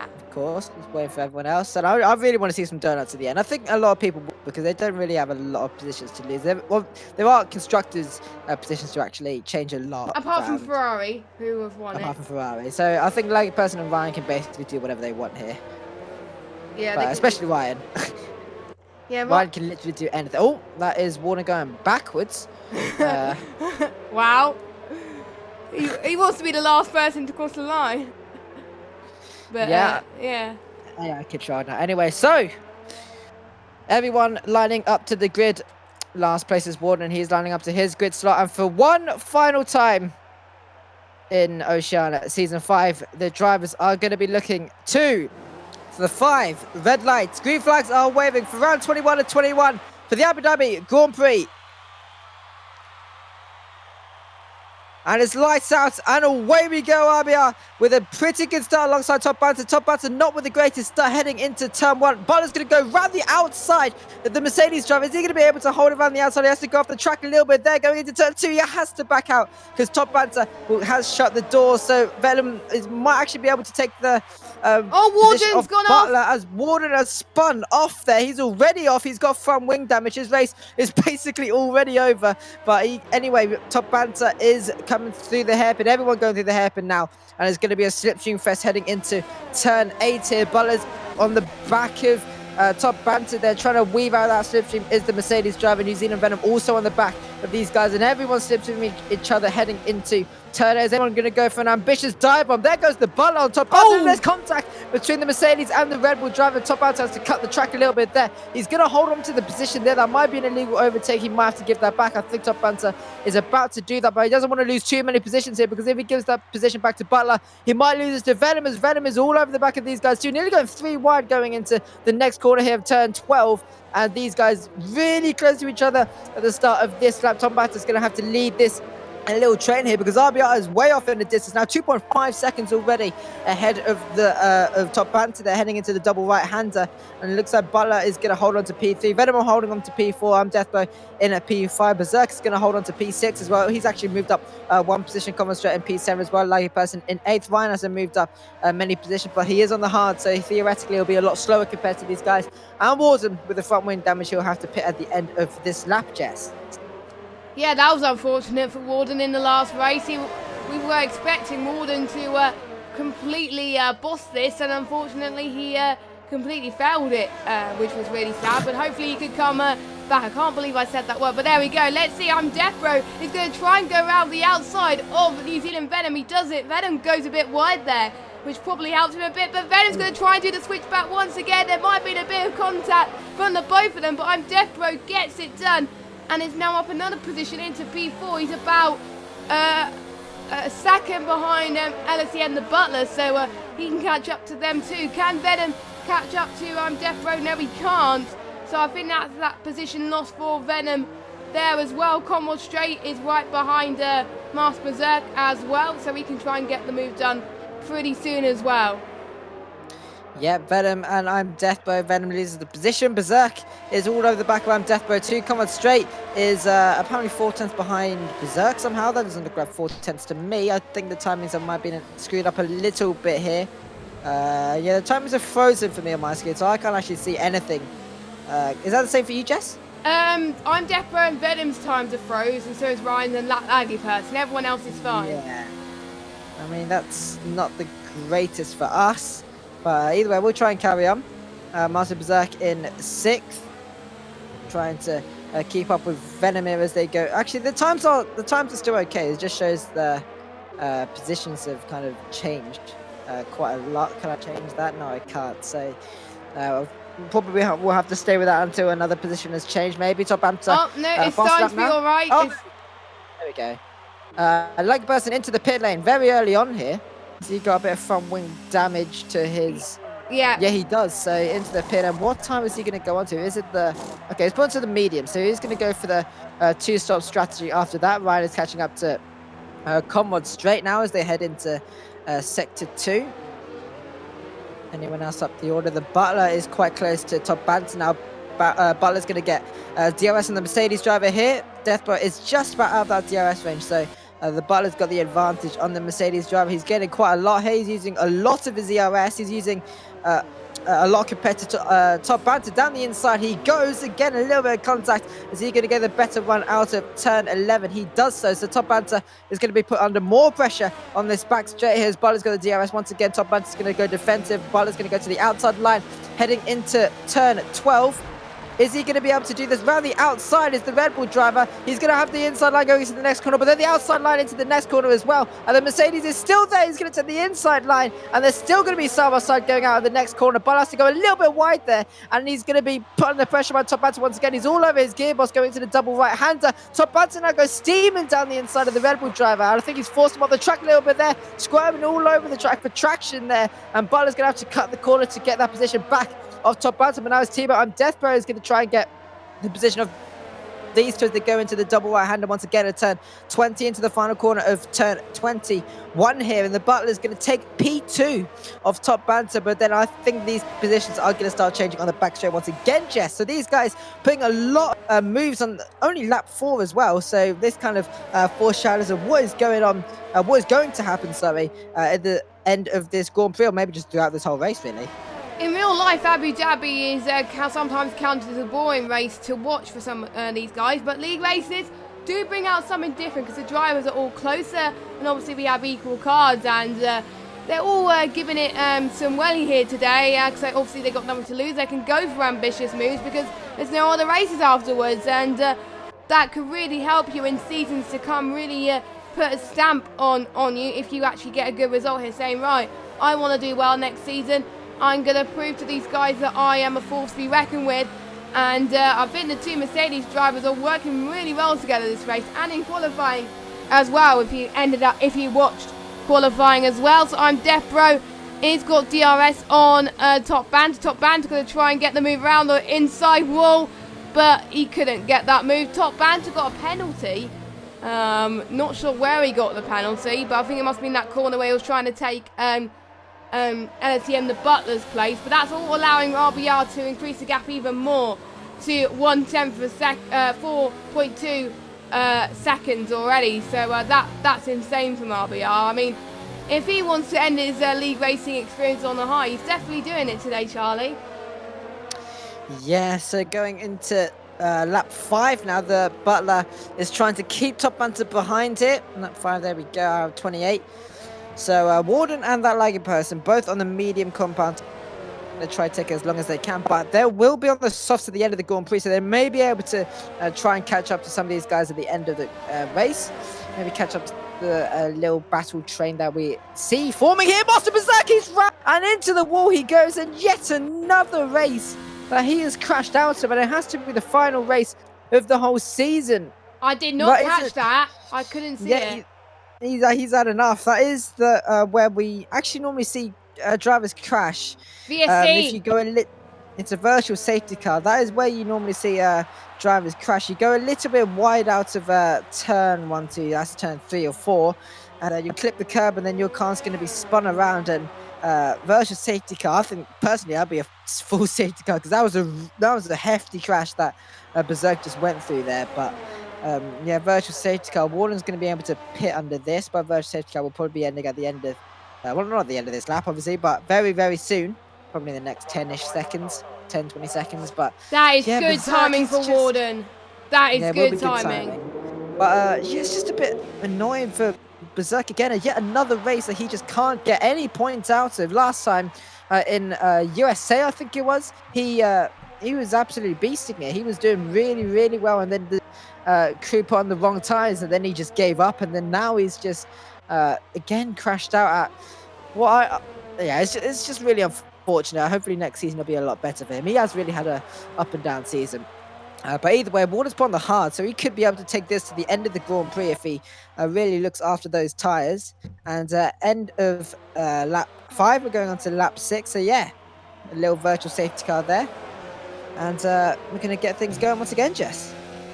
Of course, he's waiting for everyone else. And I really want to see some donuts at the end. I think a lot of people will, because they don't really have a lot of positions to lose. There are constructors' positions to actually change a lot. Apart from Ferrari, who have won it. Apart from Ferrari. So I think Laggy Person and Ryan can basically do whatever they want here. Yeah, but especially Ryan. Yeah, Ryan can literally do anything. Oh, that is Warner going backwards. Wow. He wants to be the last person to cross the line. But yeah. Yeah, I could try now. Anyway, so everyone lining up to the grid. Last place is Warden, and he's lining up to his grid slot. And for one final time in Oceania Season 5, the drivers are going to be looking to the 5 red lights. Green flags are waving for round 21 and 21 for the Abu Dhabi Grand Prix. And it's lights out, and away we go, Arbia, with a pretty good start alongside Top Banter. Top Banter not with the greatest start heading into turn 1. Butler's going to go round the outside of the Mercedes driver. Is he going to be able to hold it around the outside? He has to go off the track a little bit there. Going into turn 2, he has to back out because Top Banter has shut the door. So Vellum might actually be able to take the Warden's gone Butler off. As Warden has spun off there. He's already off. He's got front wing damage. His race is basically already over. But anyway, Top Banter is coming through the hairpin. Everyone going through the hairpin now. And it's going to be a slipstream fest heading into turn 8 here. Butler's on the back of Top Banter. They're trying to weave out that slipstream. Is the Mercedes driver. New Zealand Venom also on the back of these guys. And everyone's slipstreaming each other heading into turn 8. Is everyone going to go for an ambitious dive bomb? There goes the Butler on Top. Oh! There's contact between the Mercedes and the Red Bull driver. Top Banter has to cut the track a little bit there. He's going to hold on to the position there. That might be an illegal overtake. He might have to give that back. I think Top Banter is about to do that, but he doesn't want to lose too many positions here, because if he gives that position back to Butler, he might lose it to Venom, as Venom is all over the back of these guys too. Nearly going 3 wide going into the next corner here of turn 12. And these guys really close to each other at the start of this lap. Top Banter's going to have to lead this a little train here, because RBR is way off in the distance now, 2.5 seconds already ahead of the of Top Banter. They're heading into the double right-hander, and it looks like Butler is going to hold on to P3. Venom holding on to P4. I'm Deathbow in at P5. Berserk is going to hold on to P6 as well. He's actually moved up one position, coming straight in P7 as well. Lucky person in 8th. Ryan hasn't moved up many positions, but he is on the hard, so theoretically he'll be a lot slower compared to these guys. And Warden with the front wing damage, he'll have to pit at the end of this lap, Jess. Yeah, that was unfortunate for Warden in the last race. We were expecting Warden to completely boss this, and unfortunately he completely failed it, which was really sad. But hopefully he could come back. I can't believe I said that word, but there we go. Let's see. I'm Deathbro. He's going to try and go around the outside of New Zealand Venom. He does it. Venom goes a bit wide there, which probably helps him a bit, but Venom's going to try and do the switchback once again. There might be a bit of contact from the both of them, but I'm Deathbro gets it done, and is now up another position into P4. He's about a second behind LSE and the Butler, so he can catch up to them too. Can Venom catch up to Deathbro? No, he can't. So I think that's that position lost for Venom there as well. Comrade Straight is right behind Master Berserk as well, so we can try and get the move done pretty soon as well. Yeah, Venom and I'm Deathbow. Venom loses the position. Berserk is all over the back of I'm Deathbow too. Comrade Straight is apparently 4 tenths behind Berserk somehow. That doesn't look like 4 tenths to me. I think the timings might have been screwed up a little bit here. Yeah, the timings are frozen for me on my screen, so I can't actually see anything. Is that the same for you, Jess? I'm Deathbro and Venom's times are frozen, so is Ryan and Laggy person. Everyone else is fine. Yeah. I mean, that's not the greatest for us. But either way, we'll try and carry on. Master Berserk in 6th, trying to keep up with Venom here as they go. Actually, the times are still okay. It just shows the positions have kind of changed quite a lot. Can I change that? No, I can't. So probably we'll have to stay with that until another position has changed. Maybe Top Banter. Oh no, it's starting to be all right. Oh, there we go. Like person into the pit lane very early on here. So he got a bit of front wing damage to his... Yeah, he does. So into the pit. And what time is he going to go on to? Is it the... Okay, he's put to the medium. So he's going to go for the 2-stop strategy after that. Ryan is catching up to Comrade Straight now as they head into Sector 2. Anyone else up the order? The Butler is quite close to Top Banter now. Butler's going to get DRS on the Mercedes driver here. Deathbow is just about out of that DRS range. So... the Butler's got the advantage on the Mercedes driver. He's getting quite a lot here. He's using a lot of his ERS. He's using a lot compared to Top Banter. Down the inside he goes. Again, a little bit of contact. Is he going to get the better run out of turn 11? He does so. So Top Banter is going to be put under more pressure on this back straight here. As Butler's got the DRS once again. Top Banter's going to go defensive. Butler's going to go to the outside line, heading into turn 12. Is he going to be able to do this? Round the outside is the Red Bull driver. He's going to have the inside line going into the next corner, but then the outside line into the next corner as well. And the Mercedes is still there. He's going to take the inside line, and there's still going to be side by side going out of the next corner. But has to go a little bit wide there, and he's going to be put under pressure by Top Banter once again. He's all over his gearbox going to the double right-hander. Top Banter now goes steaming down the inside of the Red Bull driver. I think he's forced him off the track a little bit there, squirming all over the track for traction there. And Butler's going to have to cut the corner to get that position back off Top Banter. But now his teammate on Deathbro is going to try and get the position of these two as they go into the double right-hander once again at turn 20 into the final corner of turn 21 here. And the Butler is going to take P2 of Top Banter, but then I think these positions are going to start changing on the back straight once again, Jess. So these guys putting a lot of moves on only lap 4 as well. So this kind of foreshadows of what is going on, what is going to happen, at the end of this Grand Prix, or maybe just throughout this whole race, really. In real life, Abu Dhabi is sometimes counted as a boring race to watch for some these guys, but league races do bring out something different because the drivers are all closer, and obviously we have equal cards, and they're all giving it some welly here today, because obviously they've got nothing to lose. They can go for ambitious moves because there's no other races afterwards, and that could really help you in seasons to come, really put a stamp on you if you actually get a good result here, saying, right, I want to do well next season. I'm going to prove to these guys that I am a force to be reckoned with. And I think the two Mercedes drivers are working really well together this race and in qualifying as well. If you watched qualifying as well. So I'm Death Bro. He's got DRS on Top Band. Top Band's going to try and get the move around the inside wall, but he couldn't get that move. Top Band got a penalty. Not sure where he got the penalty, but I think it must have been that corner where he was trying to take LSTM the Butler's place. But that's all allowing RBR to increase the gap even more to 1/10 of a 4.2 seconds already. So that's insane from RBR. I mean, if he wants to end his league racing experience on a high, he's definitely doing it today, Charlie. Yeah, so going into lap 5 now, the Butler is trying to keep Top Banter behind it. Lap 5, there we go, 28. So Warden and that lagging person, both on the medium compound. They try to take it as long as they can, but they will be on the softs at the end of the Grand Prix, so they may be able to try and catch up to some of these guys at the end of the race. Maybe catch up to the little battle train that we see forming here. Master Berserki's right, and into the wall he goes, and yet another race that he has crashed out of, and it has to be the final race of the whole season. I did not catch that. I couldn't see it. He's had enough. That is the where we actually normally see drivers crash. VSC. If you go it's a virtual safety car. That is where you normally see drivers crash. You go a little bit wide out of turn 1, 2. That's turn 3 or 4, and you clip the curb, and then your car's going to be spun around. And virtual safety car, I think personally I'd be a full safety car, because that was a hefty crash that Berserk just went through there. But yeah, virtual safety car. Warden's going to be able to pit under this, but virtual safety car will probably be ending at the end of well, not at the end of this lap, obviously, but very, very soon. Probably in the next 10-ish seconds, 10, 20 seconds. But that is good timing for Warden. That is good timing. But yeah, it's just a bit annoying for Berserk again. Yet another race that he just can't get any points out of. Last time in USA, I think it was, he was absolutely beasting it. He was doing really, really well, and then the crew put on the wrong tires, and then he just gave up, and then now he's just again crashed out at it's just really unfortunate. Hopefully next season will be a lot better for him. He has really had a up and down season, but either way, Warden's put on the hard, so he could be able to take this to the end of the Grand Prix if he really looks after those tires. And end of lap 5, we're going on to lap 6. So yeah, a little virtual safety car there, and we're gonna get things going once again, Jess.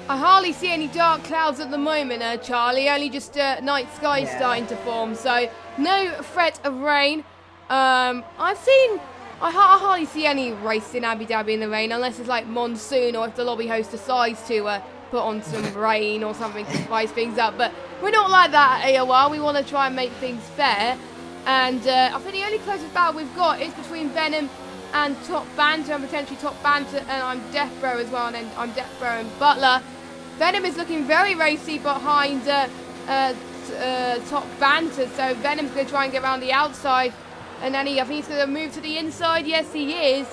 I hardly see any dark clouds at the moment, Charlie. Only just night sky starting to form, so no threat of rain. I hardly see any race in Abu Dhabi in the rain, unless it's like monsoon, or if the lobby host decides to put on some rain or something to spice things up. But we're not like that at AOR. We want to try and make things fair. And I think the only closest battle we've got is between Venom and Top Banter, and potentially Top Banter, and I'm Death Bro as well, and I'm Death Bro and Butler. Venom is looking very racy behind Top Banter, so Venom's going to try and get around the outside, and then I think he's going to move to the inside. Yes, he is,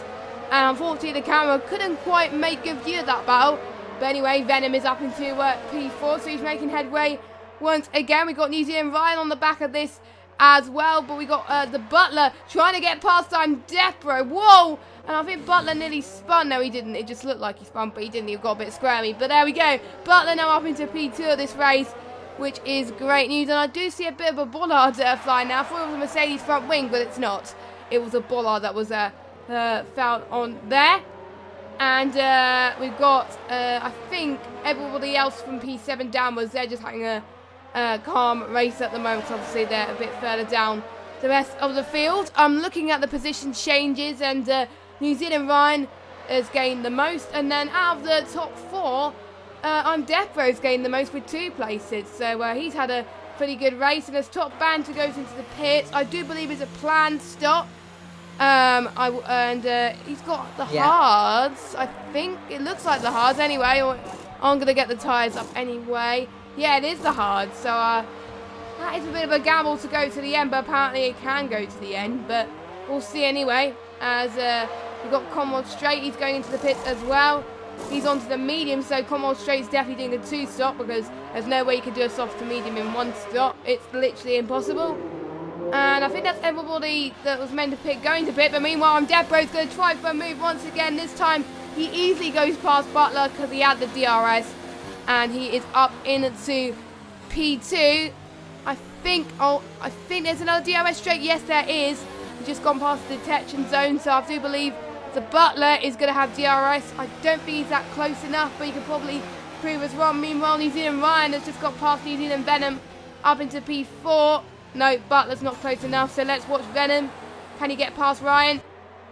and unfortunately the camera couldn't quite make a view of that battle. But anyway, Venom is up into P4, so he's making headway once again. We got New Zealand Ryan on the back of this as well, but we got the Butler trying to get past time Death Bro. Whoa! And I think Butler nearly spun. No, he didn't. It just looked like he spun, but he didn't. He got a bit squirmy. But there we go. Butler now up into P2 of this race, which is great news. And I do see a bit of a bollard flying now. I thought it was a Mercedes front wing, but it's not. It was a bollard that was found on there. And we've got, I think, everybody else from P7 downwards. They're just having a calm race at the moment. Obviously, they're a bit further down the rest of the field. I'm looking at the position changes, and New Zealand Ryan has gained the most. And then out of the top 4, I'm Death Bro's gained the most with 2 places. So he's had a pretty good race. And as Top Banter goes into the pits, I do believe it's a planned stop. He's got the hards. I think it looks like the hards anyway. Or I'm gonna get the tires up anyway. Yeah, it is the hards. So that is a bit of a gamble to go to the end, but apparently it can go to the end. But we'll see anyway. As we've got Commonwealth Straight, he's going into the pits as well. He's onto the medium, so Commonwealth Straight is definitely doing a 2-stop, because there's no way you can do a soft to medium in 1 stop. It's literally impossible. And I think that's everybody that was meant to pit going to pit. But meanwhile, Debro's going to try for a move once again. This time, he easily goes past Butler because he had the DRS. And he is up into P2. I think there's another DRS straight. Yes, there is. He's just gone past the detection zone. So I do believe the Butler is going to have DRS. I don't think he's that close enough, but he can probably prove us wrong. Meanwhile, New Zealand Ryan has just got past New Zealand Venom up into P4. No, Butler's not close enough, so let's watch Venom. Can he get past Ryan?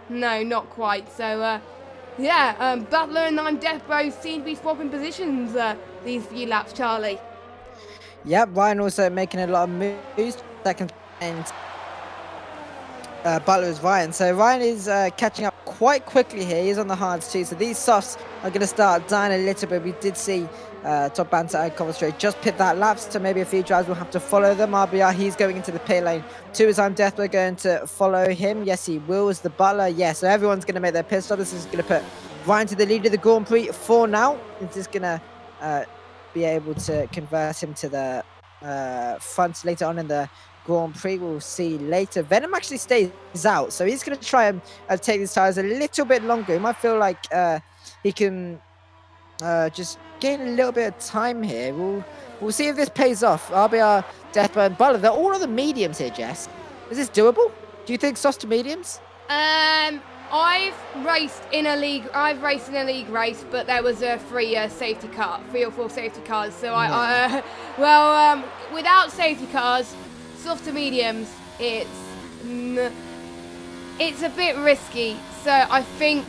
No, not quite. So, Butler and Debro seem to be swapping positions these few laps, Charlie. Yep, Ryan also making a lot of moves. Second and Butler is Ryan. So Ryan is catching up quite quickly here. He's on the hards too. So these softs are going to start dying a little bit. We did see Top Banter and Coventry just pit that laps, so maybe a few drivers will have to follow them. RBR, he's going into the pit lane. 2 is Death, we're going to follow him. Yes, he will, is the Butler. Yeah, so everyone's going to make their pit stop. This is going to put Ryan to the lead of the Grand Prix for now. It's just going to be able to convert him to the front later on in the Grand Prix. We'll see later. Venom actually stays out, so he's going to try and take these tires a little bit longer. He might feel like he can just gain a little bit of time here. We'll see if this pays off. RBR, Deathbird, and Butler, they're all on the mediums here, Jess. Is this doable? Do you think soft to mediums? I've raced in a league race, but there was a 3 or 4 safety cars. So without safety cars, soft to mediums, it's a bit risky. So I think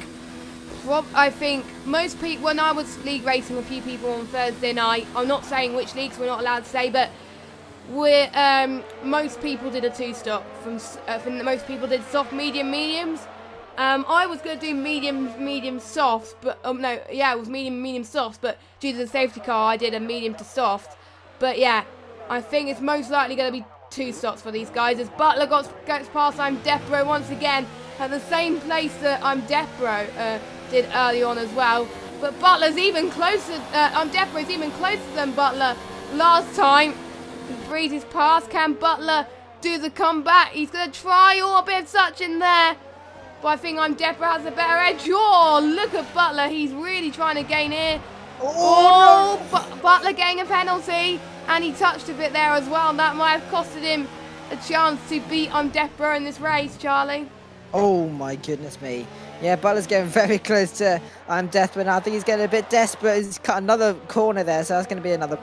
most people, when I was league racing a few people on Thursday night, I'm not saying which leagues, we're not allowed to say, but most people did a 2-stop. Most people did soft, medium, mediums. I was going to do medium, softs, but it was medium, softs, but due to the safety car, I did a medium to soft. But yeah, I think it's most likely going to be 2 stops for these guys as Butler goes past Debro once again at the same place that Debro did early on as well. But Butler's even closer. Debro's even closer than Butler last time. He breezes past. Can Butler do the comeback? He's going to try. A bit of such in there. But I think Debro has a better edge. Oh, look at Butler. He's really trying to gain here. No. Butler getting a penalty. And he touched a bit there as well. And that might have costed him a chance to beat Debro in this race, Charlie. Oh, my goodness me. Yeah, Butler's getting very close to Death, but I think he's getting a bit desperate. He's cut another corner there, so that's going to be another.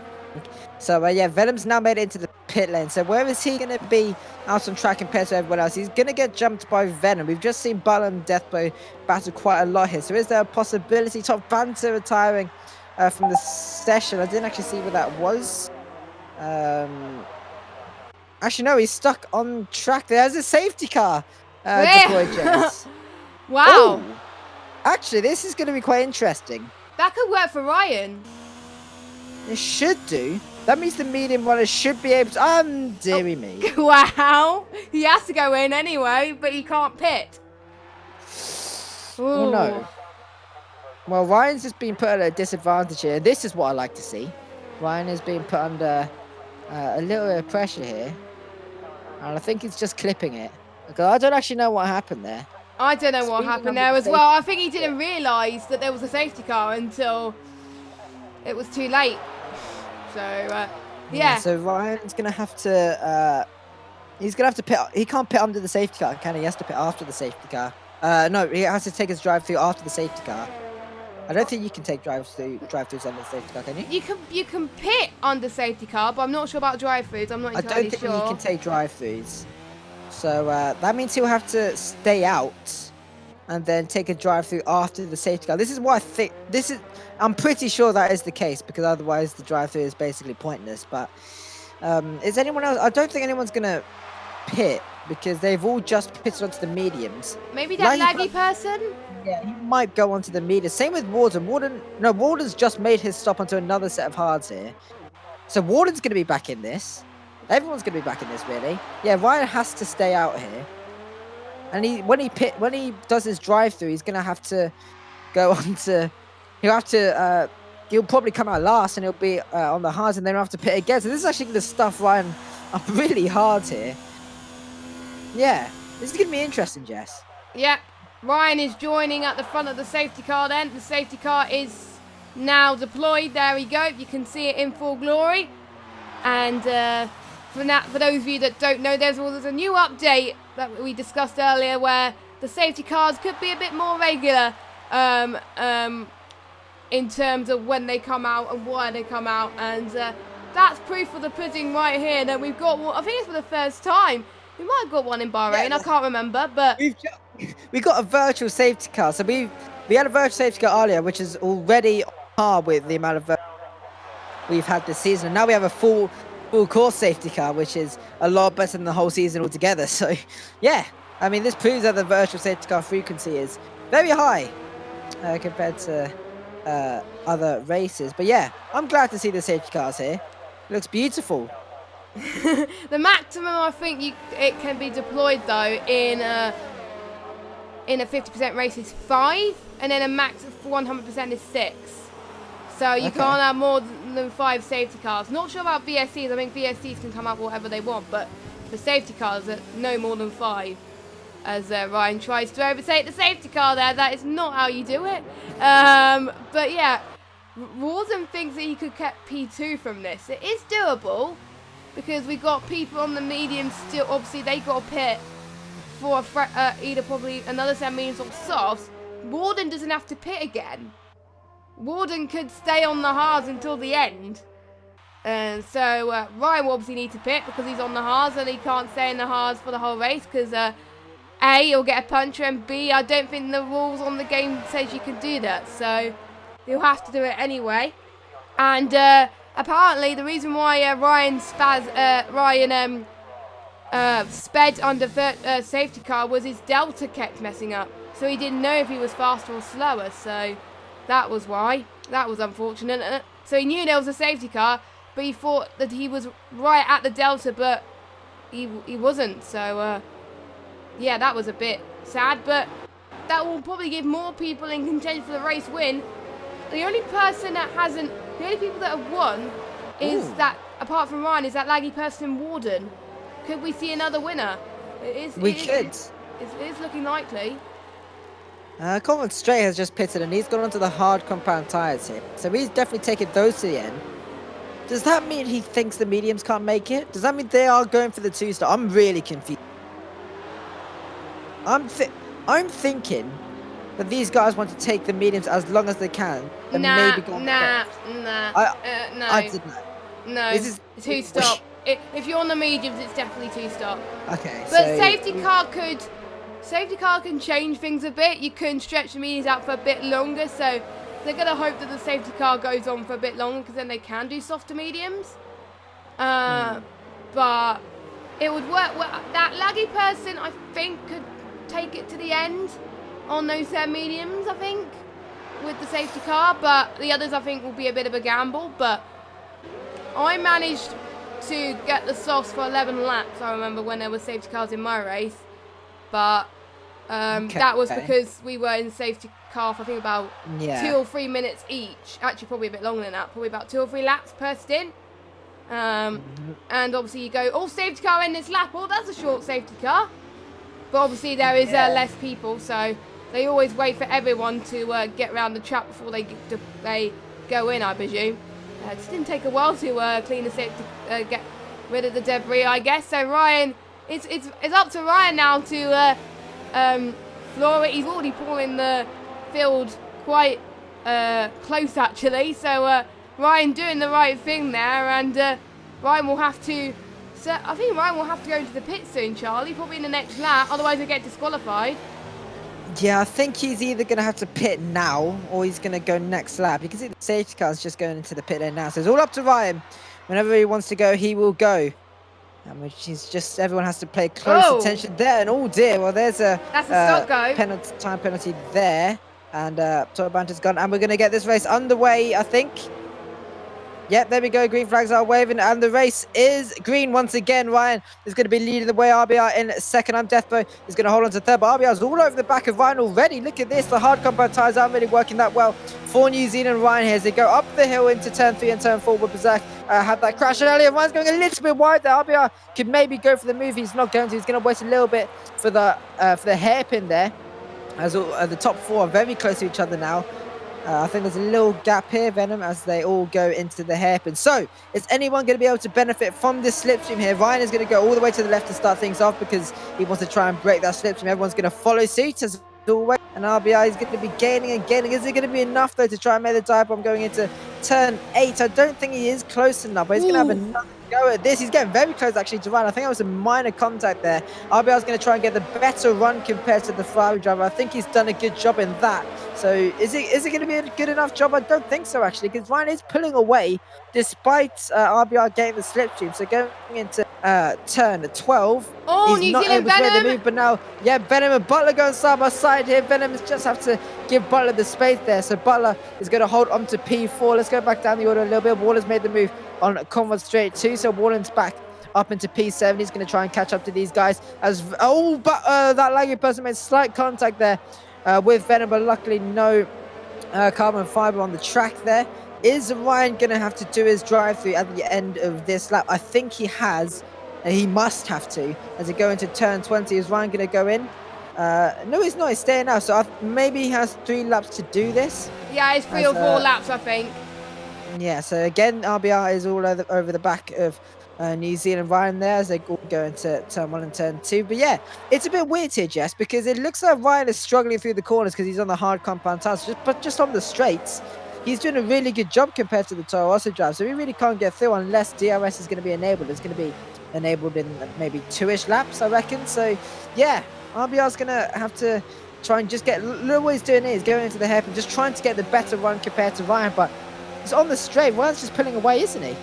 So, Venom's now made it into the pit lane. So where is he going to be out on track compared to everyone else? He's going to get jumped by Venom. We've just seen Butler and Deathbow battle quite a lot here. So is there a possibility Top Banter retiring from the session? I didn't actually see what that was. Actually, no, he's stuck on track. There's a safety car. Wow. Ooh. Actually, this is going to be quite interesting. That could work for Ryan. It should do. That means the medium runners should be able to... dearie me. Wow. He has to go in anyway, but he can't pit. Oh, no. Well, Ryan's just been put at a disadvantage here. This is what I like to see. Ryan is being put under a little bit of pressure here. And I think he's just clipping it. Because I don't actually know what happened there. I don't know what happened there as well. I think he didn't realise that there was a safety car until it was too late. So, yeah. So Ryan's going to have to... he's going to have to pit... He can't pit under the safety car, can he? He has to pit after the safety car. No, he has to take his drive-through after the safety car. I don't think you can take drive-throughs under the safety car, can you? You can pit under safety car, but I'm not sure about drive-throughs. I'm not entirely sure. I don't think you can take drive-throughs. So that means he'll have to stay out and then take a drive-through after the safety car. This is what I think. I'm pretty sure that is the case because otherwise the drive-through is basically pointless. But is anyone else? I don't think anyone's gonna pit because they've all just pitted onto the mediums. Maybe that laggy person. Yeah, he might go onto the mediums. Same with Warden. Warden's just made his stop onto another set of hards here. So Warden's gonna be back in this. Everyone's going to be back in this, really. Yeah, Ryan has to stay out here. And when he does his drive-through, he's going to have to go on to... He'll probably come out last, and he'll be on the hards, and then he'll have to pit again. So this is actually going to stuff Ryan up really hard here. Yeah, this is going to be interesting, Jess. Yep. Ryan is joining at the front of the safety car then. The safety car is now deployed. There we go. You can see it in full glory. And for those of you that don't know, there's a new update that we discussed earlier where the safety cars could be a bit more regular in terms of when they come out and why they come out. And that's proof of the pudding right here that we've got one. I think it's for the first time. We might have got one in Bahrain. Yeah, I can't remember, but we got a virtual safety car. So we had a virtual safety car earlier, which is already on par with the amount of we've had this season. And now we have a full course safety car, which is a lot better than the whole season altogether. So yeah, I mean, this proves that the virtual safety car frequency is very high compared to other races. But yeah, I'm glad to see the safety cars here. It looks beautiful. The maximum I think it can be deployed though in a 50% race is 5, and then a max of 100% is 6. So you can't have more than 5 safety cars. Not sure about VSCs. I think VSCs can come up whatever they want, but for safety cars, no more than 5. As Ryan tries to overtake the safety car there, that is not how you do it. But yeah, Warden thinks that he could get P2 from this. It is doable, because we got people on the medium still. Obviously, they got a pit for either probably another set of mediums or softs. Warden doesn't have to pit again. Warden could stay on the hards until the end. And so Ryan will obviously need to pit because he's on the hards and he can't stay in the hards for the whole race because A, he'll get a puncher, and B, I don't think the rules on the game says you can do that. So he'll have to do it anyway. And apparently the reason why Ryan sped under safety car was his delta kept messing up. So he didn't know if he was faster or slower. So that was why. That was unfortunate. So he knew there was a safety car, but he thought that he was right at the delta, but he wasn't. So yeah, that was a bit sad, but that will probably give more people in contention for the race win. The only people that have won is that, apart from Ryan, is that laggy person in Warden. Could we see another winner? It is looking likely. Colin Stray has just pitted and he's gone onto the hard compound tyres here. So he's definitely taken those to the end. Does that mean he thinks the mediums can't make it? Does that mean they are going for the 2-star? I'm really confused. I'm thinking that these guys want to take the mediums as long as they can. And maybe go no. I didn't know. No, it's 2-stop. If you're on the mediums, it's definitely 2-stop. Okay. But safety car can change things a bit. You can stretch the mediums out for a bit longer, so they're going to hope that the safety car goes on for a bit longer because then they can do softer mediums. But it would work. Well, that laggy person, I think, could take it to the end on those mediums, I think, with the safety car. But the others, I think, will be a bit of a gamble. But I managed to get the softs for 11 laps, I remember, when there were safety cars in my race. But that was because we were in safety car for, I think, about 2 or 3 minutes each. Actually, probably a bit longer than that. Probably about 2 or 3 laps per stint. And obviously you go, oh, safety car in this lap. Oh, that's a short safety car. But obviously there is less people, so they always wait for everyone to get around the track before they go in, I presume. It just didn't take a while to clean the safety, get rid of the debris, I guess. So Ryan, it's up to Ryan now to floor it. He's already pulling the field quite close, actually. So Ryan doing the right thing there, and Ryan will have to. So I think Ryan will have to go into the pit soon, Charlie. Probably in the next lap, otherwise he'll get disqualified. Yeah, I think he's either going to have to pit now or he's going to go next lap. You can see the safety car is just going into the pit lane now. So it's all up to Ryan. Whenever he wants to go, he will go. Which is just, everyone has to pay close attention there. And oh dear, well there's a stop go. Time penalty there. And top banter's gone. And we're going to get this race underway, I think. Yep, there we go. Green flags are waving, and the race is green once again. Ryan is going to be leading the way. RBR in second. I'm Deathbow is going to hold on to third, but RBR is all over the back of Ryan already. Look at this. The hard compound tyres aren't really working that well for New Zealand. Ryan here as they go up the hill into turn 3 and turn 4 with Berserk. Had that crash earlier. Ryan's going a little bit wide there. RBR could maybe go for the move. He's not going to. He's going to wait a little bit for the hairpin there. As the top 4 are very close to each other now. I think there's a little gap here, Venom, as they all go into the hairpin. So, is anyone going to be able to benefit from this slipstream here? Ryan is going to go all the way to the left to start things off because he wants to try and break that slipstream. Everyone's going to follow suit as always. And RBI is going to be gaining and gaining. Is it going to be enough, though, to try and make the dive bomb going into turn 8? I don't think he is close enough, but he's going to have another go at this. He's getting very close, actually, to Ryan. I think that was a minor contact there. RBI is going to try and get the better run compared to the Ferrari driver. I think he's done a good job in that. So is it going to be a good enough job? I don't think so, actually, because Ryan is pulling away despite RBI getting the slipstream. So going into turn 12, he's not able to make the move. But now, yeah, Venom and Butler going side by side here. Venom just have to give Butler the space there. So Butler is going to hold on to P4. Let's go back down the order a little bit. Waller's made the move on Conrad straight 2. So Wallen's back up into P7. He's going to try and catch up to these guys. But that lagging person made slight contact there with Venom, but luckily no carbon fiber on the track there. Is Ryan going to have to do his drive-through at the end of this lap? I think he has, and he must have to, as he go into turn 20. Is Ryan going to go in? No, he's not. He's staying now. So maybe he has 3 laps to do this. Yeah, it's 3 or 4 laps, I think. Yeah, so again, RBR is all over the back of New Zealand. Ryan there as they all go into turn 1 and turn 2. But yeah, it's a bit weird here, Jess, because it looks like Ryan is struggling through the corners because he's on the hard compound tires. But just on the straights, he's doing a really good job compared to the Toro Rosso drive. So we really can't get through unless DRS is going to be enabled. It's going to be enabled in maybe 2-ish laps, I reckon. So yeah, RBR's going to have to try and just get... Look what he's doing here. He's going into the hairpin, just trying to get the better run compared to Ryan. But he's on the straight. Ryan's just pulling away, isn't he?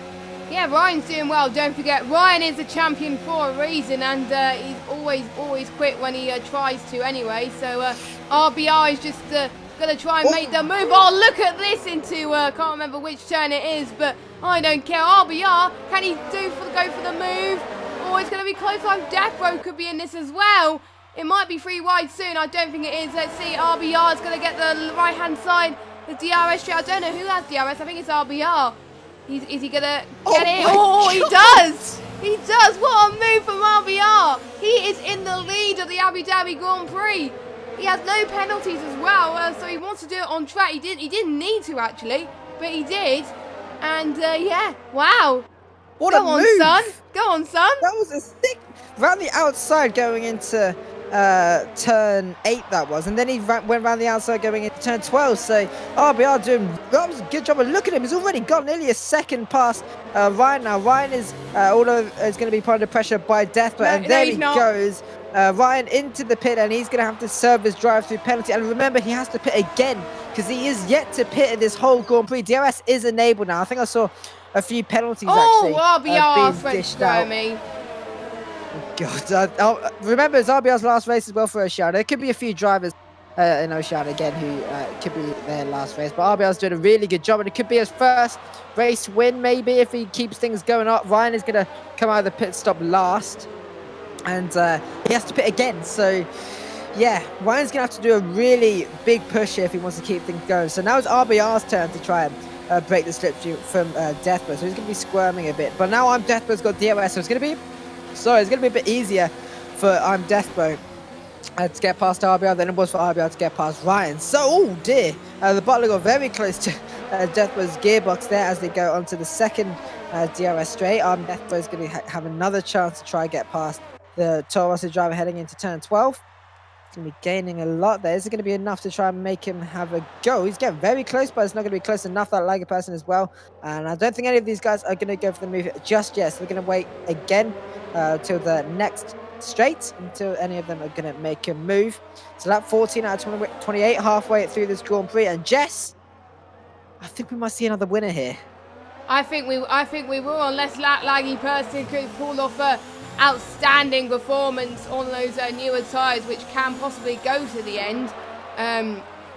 Yeah, Ryan's doing well. Don't forget, Ryan is a champion for a reason, and he's always quick when he tries to anyway. So RBR is just going to try and make the move. Oh, look at this into, can't remember which turn it is, but I don't care. RBR, can he go for the move? Oh, it's going to be close. Death Row could be in this as well. It might be 3 wide soon. I don't think it is. Let's see. RBR is going to get the right-hand side. The DRS straight. I don't know who has DRS. I think it's RBR. Is he going to get it? Oh, he does. He does. What a move from RBR. He is in the lead of the Abu Dhabi Grand Prix. He has no penalties as well, so he wants to do it on track. He didn't need to, actually, but he did. And, yeah, wow. What a move. Go on, son. Go on, son. That was a stick. Around the outside going into turn 8 that was, and then he went around the outside going into turn 12. So RBR that was a good job. And look at him, he's already got nearly a second past Ryan now. Ryan is is going to be put under pressure by Death, and there he goes. Ryan into the pit, and he's going to have to serve his drive-through penalty. And remember, he has to pit again because he is yet to pit in this whole Grand Prix. DRS is enabled now. I think I saw a few penalties actually RBR being dished out. Me. God, remember it's RBR's last race as well for Oceania. There could be a few drivers in Oceania again who could be their last race, but RBR's doing a really good job, and it could be his first race win maybe if he keeps things going up. Ryan is going to come out of the pit stop last, and he has to pit again. So yeah, Ryan's going to have to do a really big push here if he wants to keep things going. So now it's RBR's turn to try and break the slipstream from Deathbird. So he's going to be squirming a bit, but now Deathbird's got DRS, so it's going to be a bit easier for Deathbow to get past RBR than it was for RBR to get past Ryan. So, oh dear, the Butler got very close to Deathbow's gearbox there as they go onto the second DRS straight. Deathbow is going to have another chance to try and get past the Toro Rosso driver heading into turn 12. He's going to be gaining a lot there. Is it going to be enough to try and make him have a go? He's getting very close, but it's not going to be close enough, that Liger person as well. And I don't think any of these guys are going to go for the move just yet. So they're going to wait again till the next straight until any of them are going to make a move. So lap 14 out of 28, halfway through this Grand Prix. And Jess, I think we might see another winner here. I think we will, unless that laggy person could pull off a outstanding performance on those newer tyres, which can possibly go to the end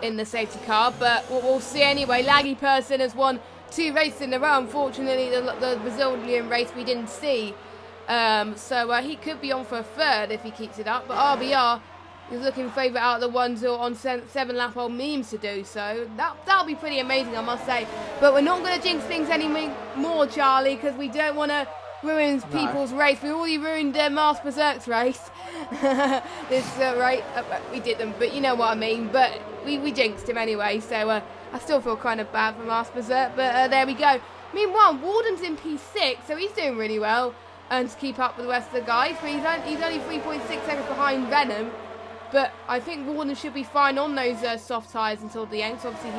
in the safety car. But we'll see anyway. Laggy person has won 2 races in a row. Unfortunately, the Brazilian race we didn't see. So he could be on for a 3rd if he keeps it up. But RBR is looking favourite out of the ones who are on 7-lap-old memes to do so. That'll be pretty amazing, I must say. But we're not going to jinx things anymore, Charlie, because we don't want to ruin people's race. We already ruined Mars Berserk's race. This right, we didn't, but you know what I mean. But we jinxed him anyway, so I still feel kind of bad for Mars Berserk. But there we go. Meanwhile, Warden's in P6, so he's doing really well and to keep up with the rest of the guys. But he's only 3.6 seconds behind Venom. But I think Warden should be fine on those soft tyres until the end. So obviously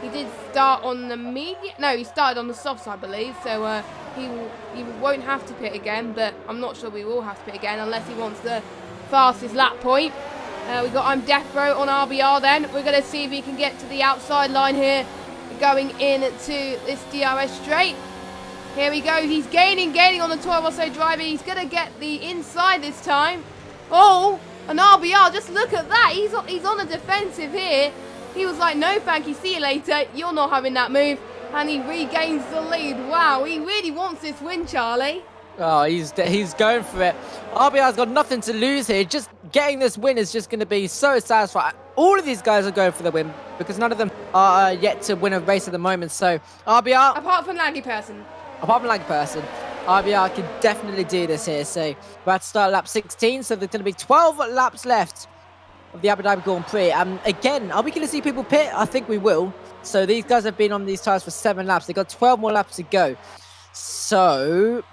he did start on the medium. No, he started on the soft side, I believe. So he won't have to pit again. But I'm not sure we will have to pit again unless he wants the fastest lap point. We got I'm Death Bro on RBR then. We're going to see if he can get to the outside line here going into this DRS straight. Here we go. He's gaining on the 12 or so driver. He's going to get the inside this time. Oh! An RBR, just look at that. He's on a defensive here. He was like, no, thank you, see you later. You're not having that move. And he regains the lead. Wow, he really wants this win, Charlie. Oh, he's going for it. RBR's got nothing to lose here. Just getting this win is just going to be so satisfying. All of these guys are going for the win because none of them are yet to win a race at the moment. So, RBR... Apart from Laggy Person, RBR can definitely do this here. So we're about to start lap 16. So there's going to be 12 laps left of the Abu Dhabi Grand Prix. Again, are we going to see people pit? I think we will. So these guys have been on these tyres for 7 laps. They've got 12 more laps to go. So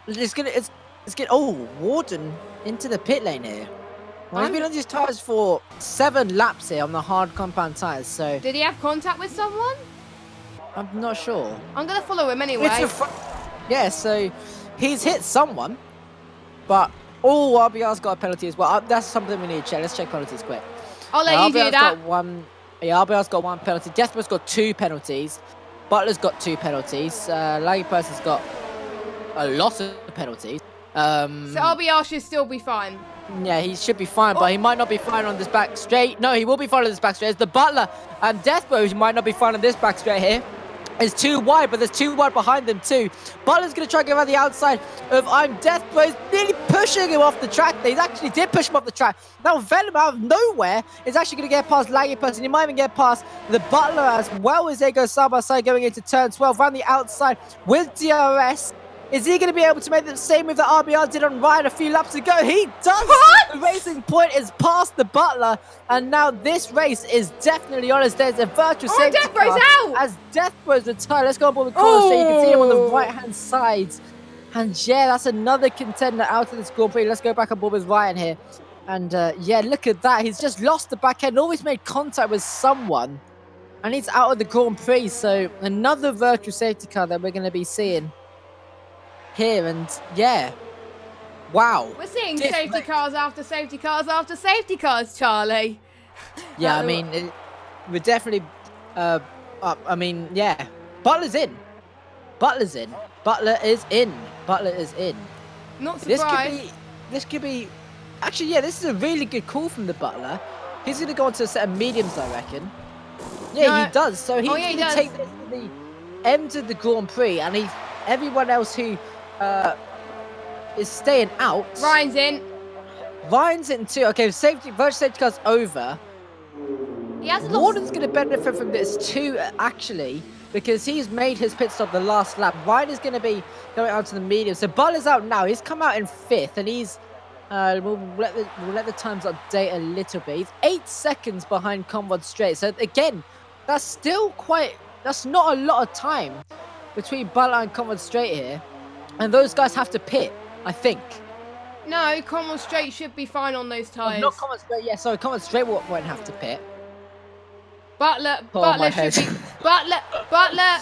it's get Warden into the pit lane here. Well, he's been on these tyres for 7 laps here on the hard compound tyres. So did he have contact with someone? I'm not sure. I'm going to follow him anyway. Yeah, so he's hit someone, but RBR's got a penalty as well. That's something we need to check. Let's check penalties quick. I'll let you do that. RBR's got 1 penalty. Deathbro's got 2 penalties. Butler's got 2 penalties. Laggy Person's got a lot of penalties. So RBR should still be fine. Yeah, he should be fine, but he might not be fine on this back straight. No, he will be fine on this back straight. It's the Butler and Deathbro who might not be fine on this back straight here. It's too wide, but there's 2 wide behind them too. Butler's going to try to get around the outside of I'm Deathbro. He's nearly pushing him off the track. He actually did push him off the track. Now Venom out of nowhere is actually going to get past Laggy Person. He might even get past the Butler as well as they go side by side going into turn 12 around the outside with DRS. Is he going to be able to make the same move that RBR did on Ryan a few laps ago? He does! What? The racing point is past the Butler, and now this race is definitely on as there's a virtual safety Deathbro's car out! as Deathbro's retired. Let's go on board the corner so you can see him on the right-hand side. And yeah, that's another contender out of this Grand Prix. Let's go back on board with Ryan here. And yeah, look at that. He's just lost the back end, always made contact with someone. And he's out of the Grand Prix, so another virtual safety car that we're going to be seeing here. And yeah, wow, we're seeing safety cars after safety cars after safety cars, Charlie. Yeah, I mean, we're definitely I mean, yeah, Butler is in. Butler is in. Not surprised. This could be actually, yeah, this is a really good call from the Butler. He's going to go into a set of mediums, I reckon. Yeah, he does. So he's going to take this to the end of the Grand Prix, and everyone else who is staying out. Ryan's in. Ryan's in too. Okay, virtual safety car's over. He hasn't Warden's going to benefit from this too, actually, because he's made his pit stop the last lap. Ryan is going to be going out to the medium. So Butler's out now. He's come out in 5th, and he's we'll let the times update a little bit. He's 8 seconds behind Conrad Straight. So again, that's not a lot of time between Butler and Conrad Straight here. And those guys have to pit, I think. No, Conrad Straight should be fine on those tyres. Not Conrad Straight, yeah, sorry, Conrad Straight won't have to pit. Butler should be... Butler,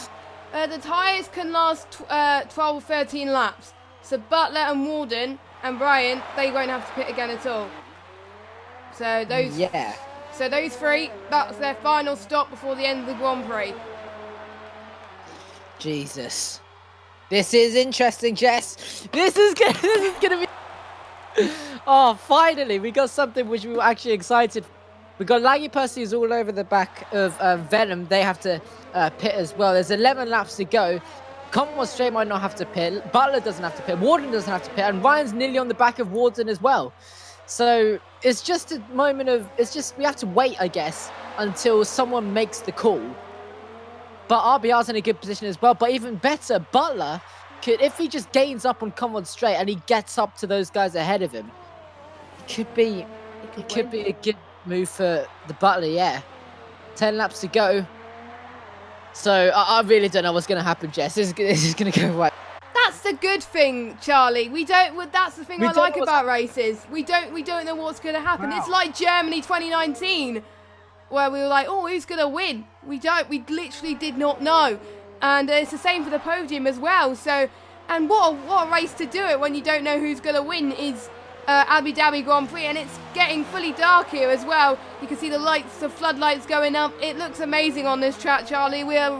the tyres can last 12 or 13 laps. So Butler and Warden and Brian, they won't have to pit again at all. So those... Yeah. So those 3, that's their final stop before the end of the Grand Prix. Jesus. This is interesting, Jess. This is gonna be... Oh, finally, we got something which we were actually excited for. We've got Laggy Percy's all over the back of Venom. They have to pit as well. There's 11 laps to go. Commonwealth Straight might not have to pit. Butler doesn't have to pit. Warden doesn't have to pit. And Ryan's nearly on the back of Warden as well. So it's just a moment of, we have to wait, I guess, until someone makes the call. But RBR's in a good position as well. But even better, Butler could, if he just gains up on Commonwealth Straight and he gets up to those guys ahead of him, it could be a good move for the Butler, yeah. 10 laps to go. So I really don't know what's going to happen, Jess. This is going to go right. That's the good thing, Charlie. That's the thing I like about races. We don't know what's going to happen. Wow. It's like Germany 2019, where we were like, oh, who's going to win? We literally did not know. And it's the same for the podium as well. So, and what a race to do it when you don't know who's going to win is Abu Dhabi Grand Prix, and it's getting fully dark here as well. You can see the lights, the floodlights going up. It looks amazing on this track, Charlie. We're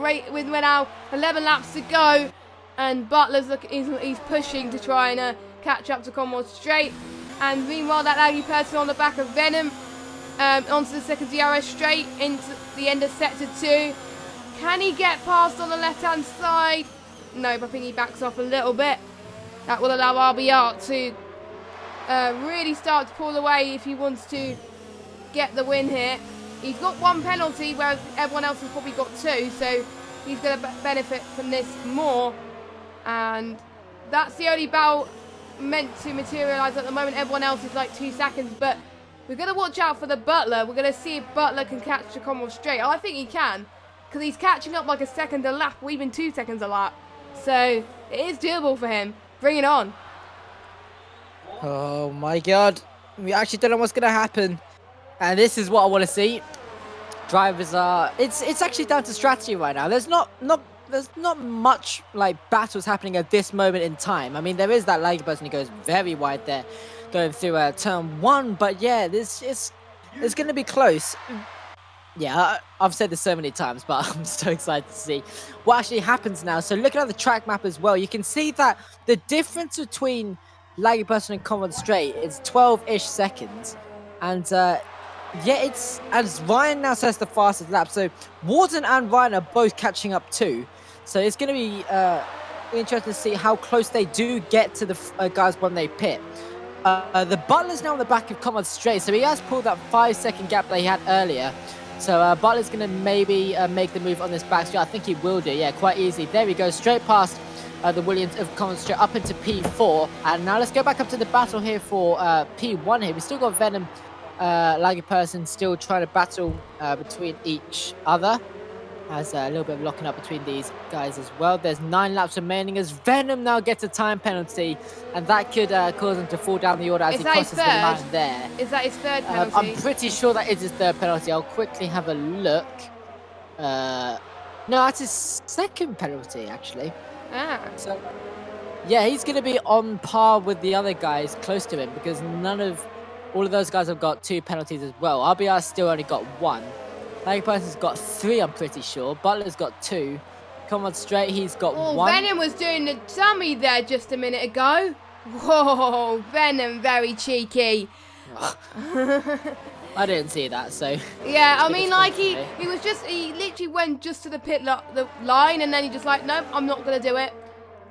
now 11 laps to go, and Butler's he's pushing to try and catch up to Commonwealth Straight. And meanwhile, that laggy person on the back of Venom onto the second DRS straight into the end of sector 2. Can he get past on the left-hand side? No, but I think he backs off a little bit. That will allow RBR to really start to pull away if he wants to get the win here. He's got 1 penalty, whereas everyone else has probably got 2, so he's going to benefit from this more. And that's the only battle meant to materialise at the moment. Everyone else is like 2 seconds, but we're going to watch out for the Butler. We're going to see if Butler can catch the Commonwealth Straight. I think he can, because he's catching up like a second a lap, or even 2 seconds a lap. So it is doable for him. Bring it on. Oh my god, we actually don't know what's gonna happen, and this is what I want to see. Drivers are, it's actually down to strategy right now. There's not much like battles happening at this moment in time. I mean, there is that laggy person who goes very wide there, going through turn 1, but yeah, it's gonna be close. Yeah, I've said this so many times, but I'm so excited to see what actually happens now. So looking at the track map as well, you can see that the difference between laggy person and Commonwealth Straight is 12-ish seconds. And yeah, it's, as Ryan now says, the fastest lap. So Warden and Ryan are both catching up too. So it's going to be interesting to see how close they do get to the guys when they pit. The Butler's now on the back of Commonwealth Straight, so he has pulled that 5-second gap that he had earlier. So Butler's going to maybe make the move on this back straight. I think he will do, yeah, quite easily. There we go, straight past the Williams of Commonwealth Straight up into P4. And now let's go back up to the battle here for P1 here. We've still got Venom, laggy person, still trying to battle between each other. Has a little bit of locking up between these guys as well. There's 9 laps remaining as Venom now gets a time penalty, and that could cause him to fall down the order as he crosses the line there. Is that his third penalty? I'm pretty sure that is his 3rd penalty. I'll quickly have a look. No, that's his 2nd penalty, actually. Ah. So, yeah, he's going to be on par with the other guys close to him, because all of those guys have got 2 penalties as well. RBR still only got 1. Laggy person's got 3, I'm pretty sure. Butler's got 2. Commonwealth Straight, he's got 1. Venom was doing the dummy there just a minute ago. Whoa, Venom, very cheeky. I didn't see that, so... Yeah, I mean, like, he literally went just to the pit the line, and then he just like, nope, I'm not going to do it.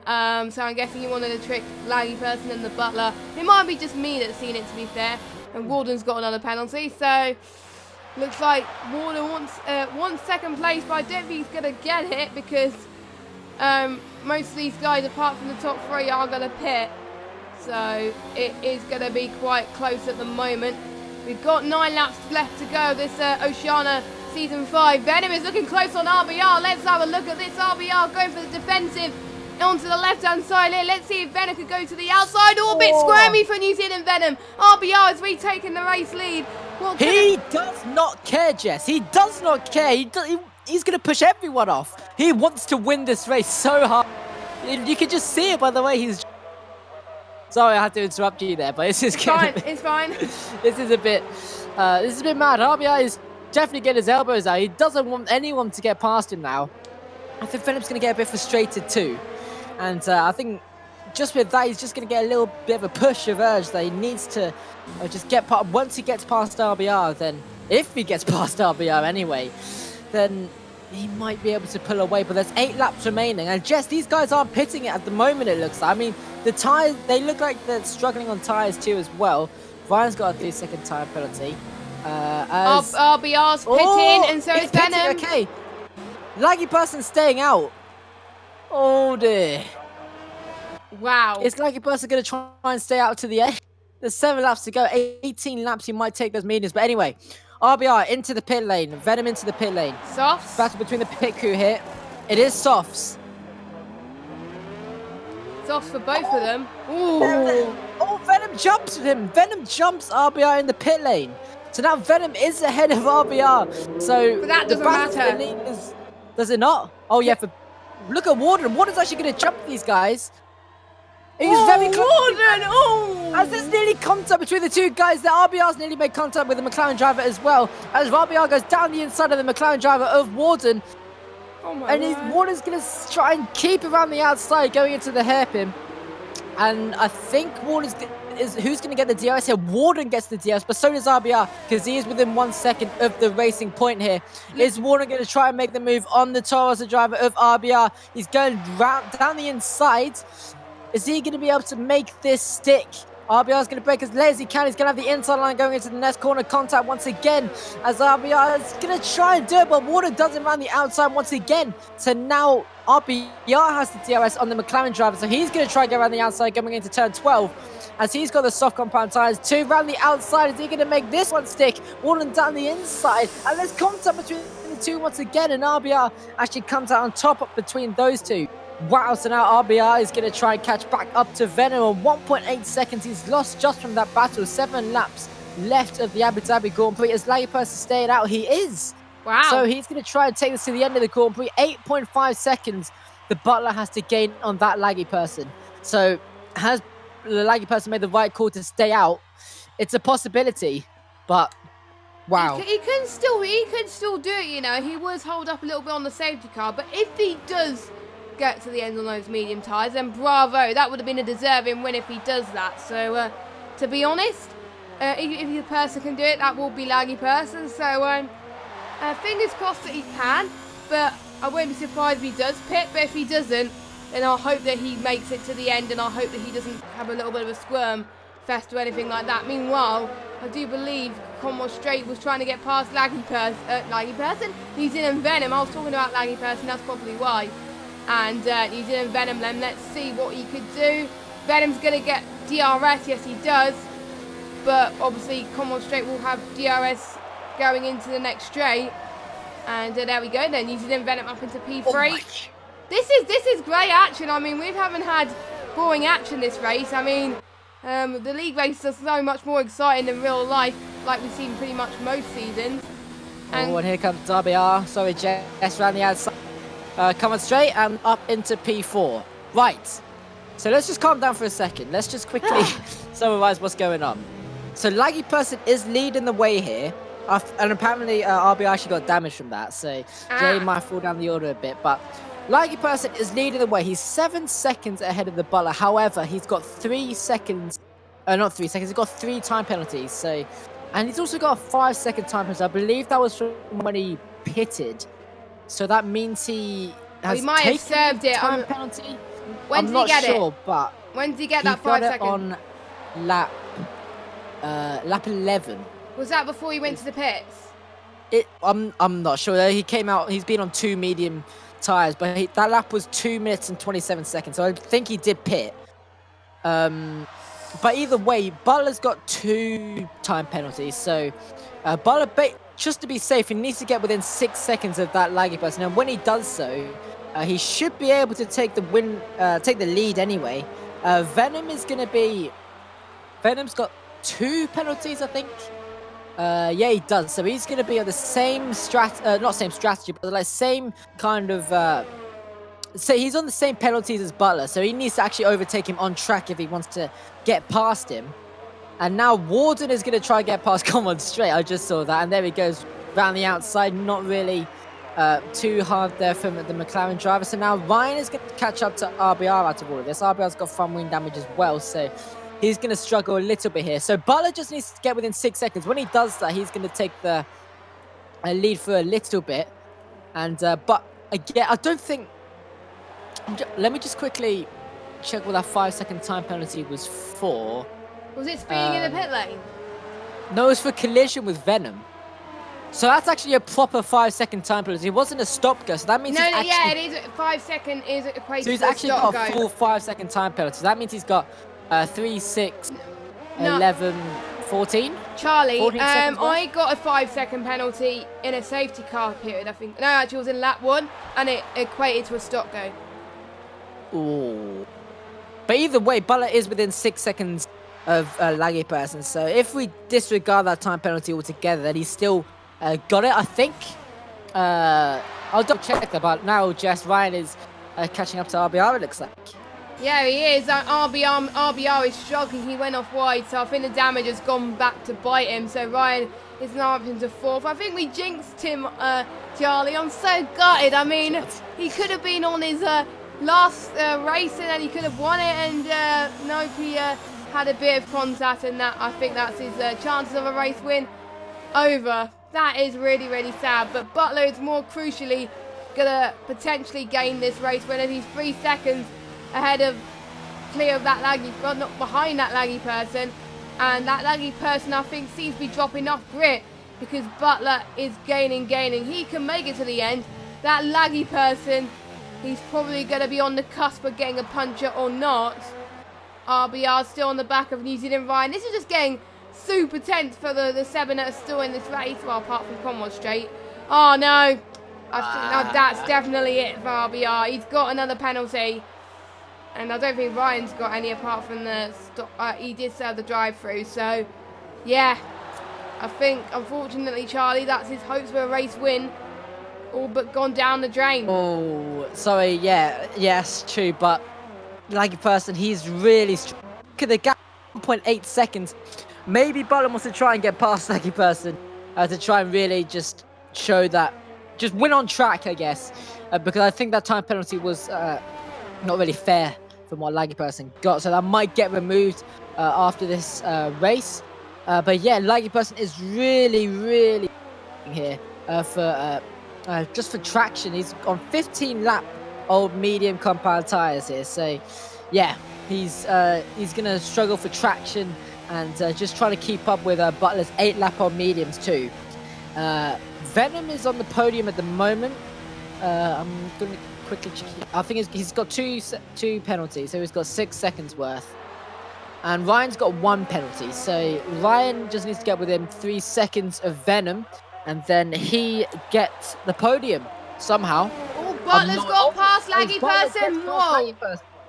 So I'm guessing he wanted to trick laggy person and the Butler. It might be just me that's seen it, to be fair. And Warden's got another penalty, so... Looks like Warden wants 2nd place, but I don't think he's going to get it, because most of these guys, apart from the top 3, are going to pit. So it is going to be quite close at the moment. We've got 9 laps left to go. This Oceania Season 5. Venom is looking close on RBR. Let's have a look at this. RBR going for the defensive onto the left-hand side here. Let's see if Venom could go to the outside. Oh, a bit squirmy for New Zealand Venom. RBR is retaking the race lead. He does not care, Jess. He does not care. He's going to push everyone off. He wants to win this race so hard. You can just see it by the way he's... Sorry, I had to interrupt you there, but this is fine. It's fine. This is a bit mad. RBI is definitely getting his elbows out. He doesn't want anyone to get past him now. I think Philip's going to get a bit frustrated too. And I think just with that, he's just going to get a little bit of a push of urge that he needs to just get past. Once he gets past RBR, then if he gets past RBR anyway, then he might be able to pull away. But there's 8 laps remaining, and Jess, these guys aren't pitting it at the moment, it looks like. I mean, the tyres, they look like they're struggling on tyres too as well. Ryan's got a 3-second tyre penalty. RBR's pitting, and so is Venom. Okay, laggy person staying out. Oh dear. Wow. Is laggy person going to try and stay out to the end? There's 7 laps to go. 18 laps, he might take those mediums. But anyway, RBR into the pit lane. Venom into the pit lane. Softs. Battle between the pit crew here. It is softs. Softs for both of them. Ooh. Oh, Venom jumps with him. Venom jumps RBR in the pit lane. So now Venom is ahead of RBR. So but that doesn't matter. Does it not? Oh yeah. Look at Warden. Warden's actually going to jump these guys. He's very close. Warden! Oh! As there's nearly contact between the two guys, the RBR's nearly made contact with the McLaren driver as well. As RBR goes down the inside of the McLaren driver of Warden. Oh my and Warden's going to try and keep around the outside going into the hairpin. And I think Warden's who's going to get the DRS here? Warden gets the DRS, but so does RBR because he is within 1 second of the racing point here. Is Warden going to try and make the move on the Toros driver of RBR? He's going down the inside. Is he going to be able to make this stick? RBR is going to break as late as he can. He's going to have the inside line going into the next corner contact once again. As RBR is going to try and do it, but Warden does it around the outside once again. So now RBR has the DRS on the McLaren driver. So he's going to try and go around the outside going into turn 12. As he's got the soft compound tyres. 2 around the outside. Is he going to make this one stick? Warden down the inside. And there's contact between the two once again. And RBR actually comes out on top between those two. Wow, so now RBR is going to try and catch back up to Venom. 1.8 seconds he's lost just from that battle. 7 laps left of the Abu Dhabi Grand Prix. Is Laggy Person staying out? He is. Wow. So he's going to try and take this to the end of the Grand Prix. 8.5 seconds the Butler has to gain on that Laggy Person. So has the Laggy Person made the right call to stay out? It's a possibility, but wow. He can still do it, you know. He was holed up a little bit on the safety car, but if he does get to the end on those medium tyres, then bravo, that would have been a deserving win if he does that. So to be honest, if the person can do it, that will be Laggy Person. So fingers crossed that he can, but I won't be surprised if he does pit. But if he doesn't, then I hope that he makes it to the end, and I hope that he doesn't have a little bit of a squirm fest or anything like that. Meanwhile, I do believe Conway Straight was trying to get past Laggy Person, New Zealand Venom. I was talking about Laggy Person, that's probably why. And New Zealand Venom, then let's see what he could do. Venom's going to get DRS, yes he does. But obviously Conway Straight will have DRS going into the next straight. And there we go then, New Zealand Venom up into P3. Oh this is great action. I mean, we haven't had boring action this race. I mean, the league races are so much more exciting than real life, like we've seen pretty much most seasons. And here comes RBR. Sorry, Jess around the outside. Coming straight and up into P4. Right. So let's just calm down for a second. Let's just quickly summarize what's going on. So Laggy Person is leading the way here. And apparently RBR actually got damage from that. So Jay might fall down the order a bit. But Laggy Person is leading the way. He's 7 seconds ahead of the Butler. However, he's got 3 seconds. Not 3 seconds. He's got 3 time penalties. So, and he's also got a 5-second time penalty. I believe that was from when he pitted. So that means he has might have served it time penalty. When did he get it? But when did he get that 5 seconds? On lap 11. Was that before he went to the pits? I'm not sure. He came out. He's been on 2 medium tires, but that lap was 2 minutes and 27 seconds. So I think he did pit. But either way, Butler's got 2 time penalties. So Butler, just to be safe, he needs to get within 6 seconds of that Laggy Person. And when he does so, he should be able to take the lead anyway. Venom is going to be. Venom's got 2 penalties, I think. Yeah, he does. So he's going to be on the same not same strategy, but like same kind of. So he's on the same penalties as Butler. So he needs to actually overtake him on track if he wants to get past him. And now Warden is going to try and get past Common Straight. I just saw that. And there he goes round the outside. Not really too hard there from the McLaren driver. So now Ryan is going to catch up to RBR out of all of this. RBR's got front wing damage as well. So he's going to struggle a little bit here. So Butler just needs to get within 6 seconds. When he does that, he's going to take the lead for a little bit. And but again, I don't think. Let me just quickly check what that 5-second time penalty was for. Was it speeding in the pit lane? No, it was for collision with Venom. So that's actually a proper 5-second time penalty. It wasn't a stop go, so that means yeah, it is. 5 second is equated so he's to a actually stop got a go. full 5-second time penalty. So that means he's got 3, 6, 11, 14. Charlie, 14 seconds worth? I got a 5-second penalty in a safety car period, I think. No, actually, it was in lap 1, and it equated to a stop go. Ooh. But either way, Butler is within 6 seconds of laggy person. So if we disregard that time penalty altogether, then he's still got it, I think. I'll double check that, but now just Ryan is catching up to RBR, it looks like. Yeah, he is. RBR is struggling. He went off wide, so I think the damage has gone back to bite him. So Ryan is now up into 4th. I think we jinxed him, Charlie. I'm so gutted. I mean, he could have been on his last race and then he could have won it. And nope, he had a bit of contact, and that I think that's his chances of a race win over. That is really, really sad. But Butler is more crucially going to potentially gain this race win, as he's 3 seconds ahead of clear of that laggy, well, not behind that laggy person. And that laggy person, I think, seems to be dropping off grit, because Butler is gaining. He can make it to the end. That laggy person, he's probably going to be on the cusp of getting a puncher or not. RBR still on the back of New Zealand Ryan. This is just getting super tense for the 7 that are still in this race. Well, apart from Conway Straight. Oh, no. I think that's definitely it for RBR. He's got another penalty. And I don't think Ryan's got any apart from the stop. He did serve the drive-through. So, yeah. I think, unfortunately, Charlie, that's his hopes for a race win all but gone down the drain. Oh, sorry. Yeah. Yes, true. But laggy person, he's really... Look at the gap, 1.8 seconds. Maybe Butler wants to try and get past laggy person to try and really just show that... Just win on track, I guess. Because I think that time penalty was not really fair from what laggy person got, so that might get removed after this race. But yeah, laggy person is really here for just for traction. He's on 15 lap old medium compound tires here, so yeah, he's gonna struggle for traction and just trying to keep up with Butler's 8 lap old mediums too. Venom is on the podium at the moment. I'm gonna quickly check. I think he's got two penalties, so he's got 6 seconds worth. And Ryan's got 1 penalty, so Ryan just needs to get within 3 seconds of Venom, and then he gets the podium somehow. Oh, Butler's got past laggy person. Whoa.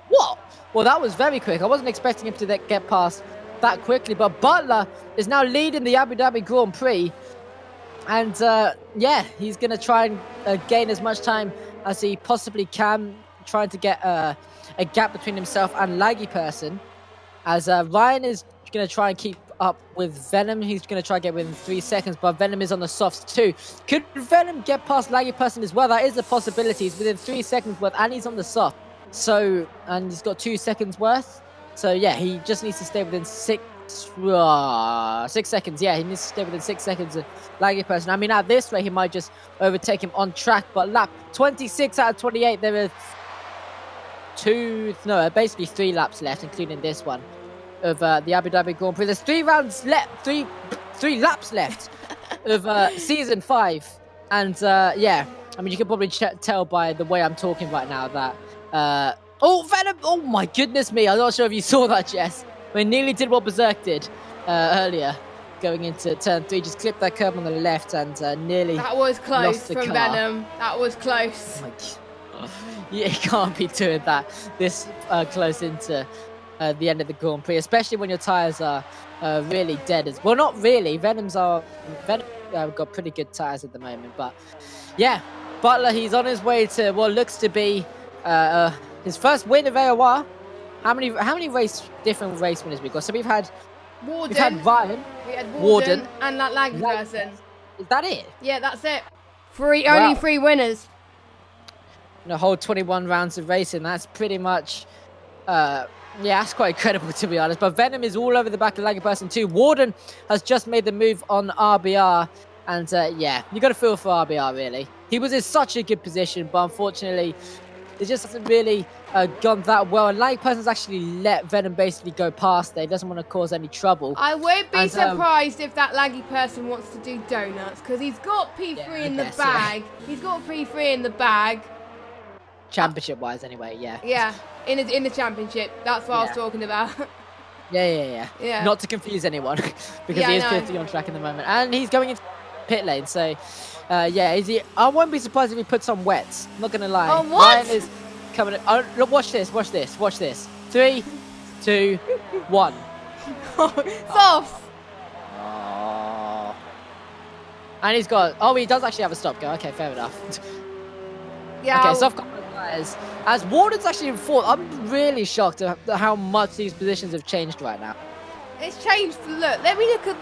What? Well, that was very quick. I wasn't expecting him to get past that quickly, but Butler is now leading the Abu Dhabi Grand Prix. And yeah, he's going to try and gain as much time as he possibly can, trying to get a gap between himself and laggy person. As Ryan is going to try and keep up with Venom. He's going to try and get within 3 seconds, but Venom is on the softs too. Could Venom get past laggy person as well? That is a possibility. He's within 3 seconds worth, and he's on the soft. So, and he's got 2 seconds worth. So yeah, he just needs to stay within 6 seconds. Yeah, he needs to stay within 6 seconds of laggy person. I mean, at this rate, he might just overtake him on track. But lap 26 out of 28, there are basically 3 laps left, including this one of the Abu Dhabi Grand Prix. There's 3 rounds left, three laps left of season 5, and yeah, I mean, you can probably tell by the way I'm talking right now that oh, Venom! Oh my goodness me! I'm not sure if you saw that, Jess. We nearly did what Berserk did earlier, going into turn 3. Just clipped that curb on the left and nearly. That was close from Venom. That was close. Oh, yeah, you can't be doing that this close into the end of the Grand Prix, especially when your tires are really dead. Well, not really. Venom got pretty good tires at the moment, but yeah, Butler, he's on his way to what looks to be his first win of AOR. How many different race winners we got? So we've had Ryan, we had Warden and that laggy person. Is that it? Yeah, that's it. Only 3 winners. The whole 21 rounds of racing. That's pretty much Yeah, that's quite incredible, to be honest. But Venom is all over the back of Laggy Person too. Warden has just made the move on RBR. And yeah, you got to feel for RBR, really. He was in such a good position, but unfortunately, it just hasn't really gone that well. And Laggy Person's actually let Venom basically go past there. He doesn't want to cause any trouble. I won't be surprised if that Laggy Person wants to do donuts, because he's got P3 in the bag. Yeah. He's got P3 in the bag. Championship-wise, anyway, yeah. Yeah, in the championship. That's what I was talking about. Yeah. Not to confuse anyone, because he is 50 on track in the moment. And he's going into pit lane, so yeah, I won't be surprised if he puts on wets. I'm not going to lie. Oh, what? Ryan is coming in. Oh, look, watch this. 3, 2, 1. Soft. Oh. And he's got, oh, he does actually have a stop go. Okay, fair enough. Yeah. Okay, soft tires. As Warden's actually in fourth, I'm really shocked at how much these positions have changed right now. It's changed. Look, let me look at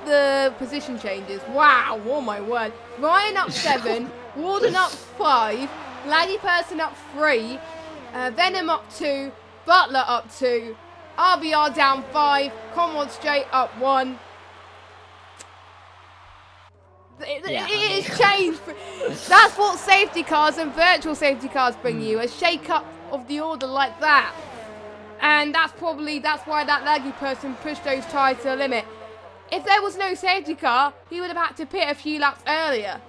the position changes. Wow, oh my word. Ryan up 7, Warden up 5, Laggy Person up 3, Venom up 2, Butler up 2, RBR down 5, Conrad Straight up 1. It is changed. That's what safety cars and virtual safety cars bring you, a shake-up of the order like that. And that's why that Laggy Person pushed those tyres to the limit. If there was no safety car, he would have had to pit a few laps earlier.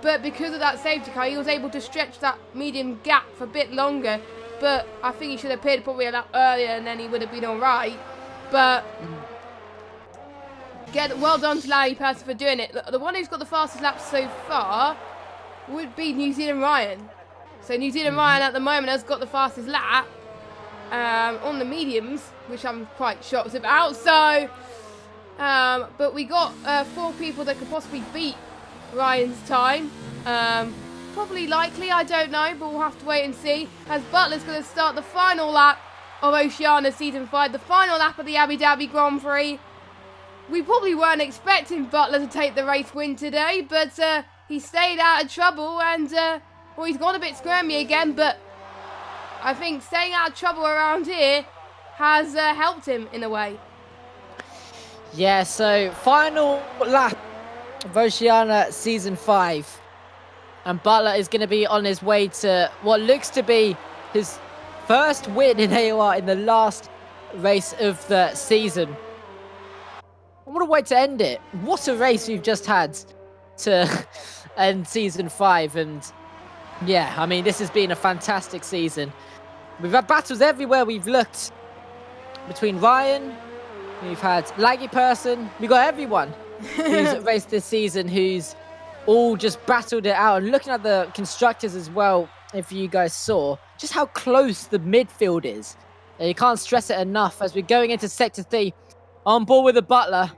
But because of that safety car, he was able to stretch that medium gap for a bit longer. But I think he should have pitted probably a lap earlier, and then he would have been all right. But well done to Laggy Person for doing it. The one who's got the fastest lap so far would be New Zealand Ryan. So New Zealand Ryan at the moment has got the fastest lap. On the mediums, which I'm quite shocked about. So, but we got 4 people that could possibly beat Ryan's time. Probably likely, I don't know, but we'll have to wait and see. As Butler's going to start the final lap of Oceania Season 5, the final lap of the Abu Dhabi Grand Prix. We probably weren't expecting Butler to take the race win today, but he stayed out of trouble and, well, he's gone a bit squirmy again, but I think staying out of trouble around here has helped him in a way. Yeah, so final lap of Oceania Season 5. And Butler is going to be on his way to what looks to be his first win in AOR in the last race of the season. What a way to end it. What a race we've just had to end Season 5. And yeah, I mean, this has been a fantastic season. We've had battles everywhere we've looked. Between Ryan, we've had Laggy Person, we've got everyone who's raced this season who's all just battled it out. And looking at the constructors as well, if you guys saw, just how close the midfield is. You can't stress it enough as we're going into Sector 3 on board with the Butler.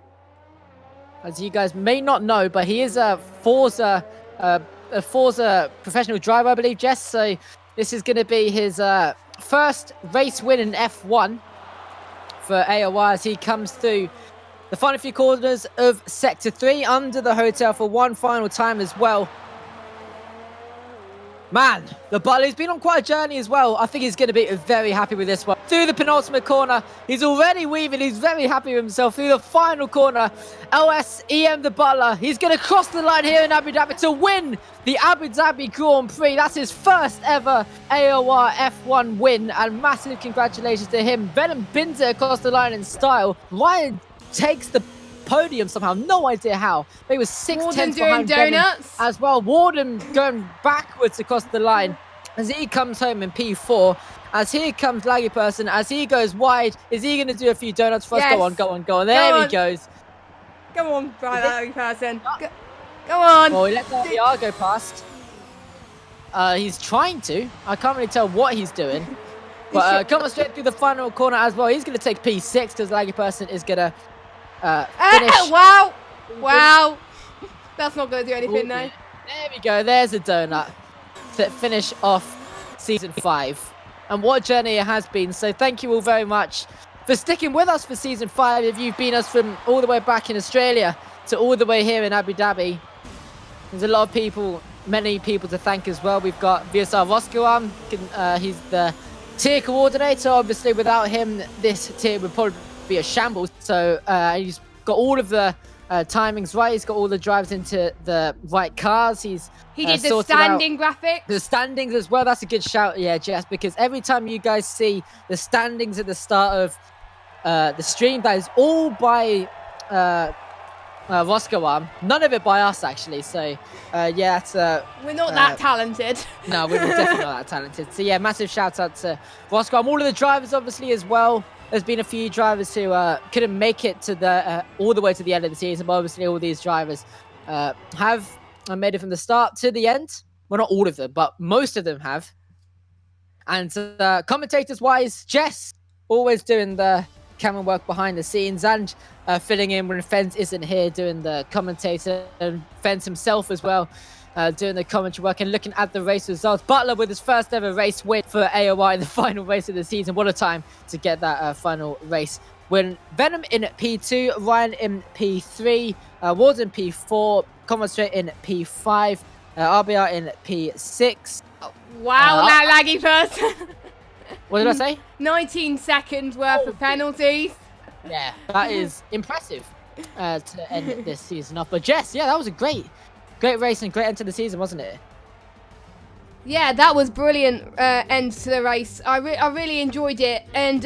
As you guys may not know, but he is a Forza professional driver, I believe, Jess. So this is going to be his first race win in F1 for AOR as he comes through the final few corners of Sector 3 under the hotel for one final time as well. Man, the Butler's been on quite a journey as well. I think he's going to be very happy with this one. Through the penultimate corner, he's already weaving. He's very happy with himself. Through the final corner, LSEM the Butler. He's going to cross the line here in Abu Dhabi to win the Abu Dhabi Grand Prix. That's his first ever AOR F1 win, and massive congratulations to him. Venom bins it across the line in style. Ryan takes the podium somehow, no idea how. They were 6 tenths behind donuts as well. Warden going backwards across the line as he comes home in P4. As here comes Laggy Person, as he goes wide, is he going to do a few donuts for us? Yes. Go on. There he goes. Go on, Laggy Person. Go on. Well, he let the RBR go past. He's trying to. I can't really tell what he's doing. But coming straight through the final corner as well. He's going to take P6 because Laggy Person is going to finish. Wow. That's not going to do anything, though. There we go. There's a donut to finish off Season 5. And what a journey it has been. So thank you all very much for sticking with us for Season 5. If you've been us from all the way back in Australia to all the way here in Abu Dhabi. There's a lot of people, many people to thank as well. We've got VSR Voskowam. He's the tier coordinator. Obviously, without him, this tier would probably be a shambles. So he's got all of the timings right. He's got all the drives into the right cars. He did the standing graphics. The standings as well. That's a good shout, yeah, Jess, because every time you guys see the standings at the start of the stream, that is all by Roscoe. None of it by us, actually. So, yeah, it's, we're not that talented. No, we're definitely not that talented. So, yeah, massive shout out to Roscoe. All of the drivers, obviously, as well. There's been a few drivers who couldn't make it to the all the way to the end of the season, but obviously all these drivers have made it from the start to the end. Well, not all of them, but most of them have. And commentators-wise, Jess always doing the camera work behind the scenes and filling in when Fens isn't here, doing the commentator, and Fens himself as well. Doing the commentary work and looking at the race results. Butler with his first ever race win for AOI in the final race of the season. What a time to get that final race win. Venom in P2, Ryan in P3, Ward in P4, Comrade Straight in P5, RBR in P6. Wow, that laggy person. What did I say? 19 seconds worth of penalties. Yeah, that is impressive to end this season off. But Jess, yeah, that was a great race and great end to the season, wasn't it? Yeah, that was brilliant end to the race. I really enjoyed it, and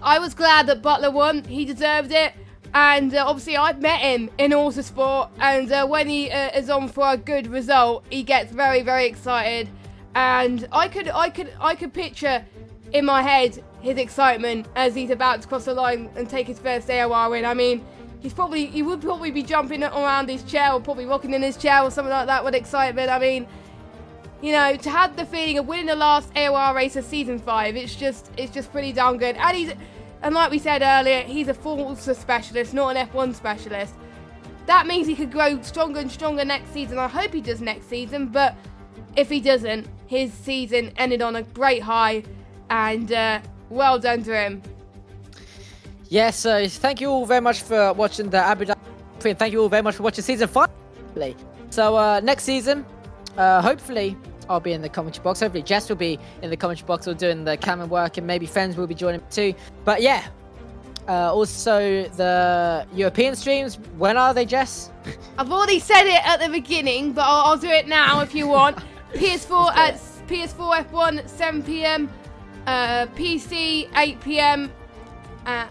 I was glad that Butler won. He deserved it, and obviously I've met him in Autosport, and when he is on for a good result, he gets very, very excited, and I could picture in my head his excitement as he's about to cross the line and take his first AOR win. I mean, he would probably be jumping around his chair, or probably rocking in his chair or something like that with excitement. I mean, you know, to have the feeling of winning the last AOR race of season 5, it's just pretty damn good. And like we said earlier, he's a Forza specialist, not an F1 specialist. That means he could grow stronger and stronger next season. I hope he does next season, but if he doesn't, his season ended on a great high, and well done to him. Yeah, so thank you all very much for watching the Abu Dhabi, and thank you all very much for watching season 5. So next season, hopefully I'll be in the commentary box. Hopefully Jess will be in the commentary box or doing the camera work, and maybe friends will be joining too. But yeah, also the European streams, when are they, Jess? I've already said it at the beginning, but I'll do it now if you want. PS4 at PS4 F1 7 PM, PC 8 PM.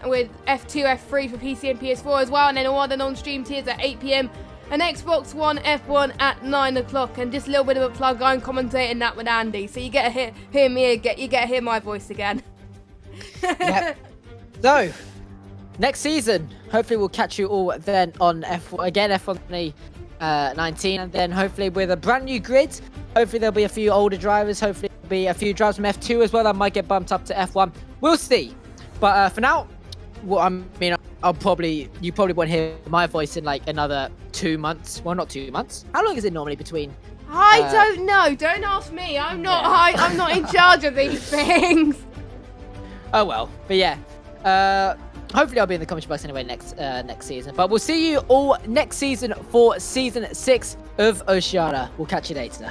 With F2, F3 for PC and PS4 as well, and then all other non-stream tiers at 8 PM, and Xbox One F1 at 9 o'clock. And just a little bit of a plug, I'm commentating that with Andy, so you get to hear me again, you get to hear my voice again. Yep. So next season, hopefully we'll catch you all then on F1 2019, and then hopefully with a brand new grid. Hopefully there'll be a few older drivers. Hopefully there'll be a few drivers from F2 as well that might get bumped up to F1. We'll see. But for now, well, I mean, you probably won't hear my voice in like another 2 months. Well, not 2 months. How long is it normally between? I don't know. Don't ask me. I'm not. Yeah. I'm not in charge of these things. Oh well. But yeah. Hopefully I'll be in the commentary box anyway next season. But we'll see you all next season for season 6 of Oceania. We'll catch you later.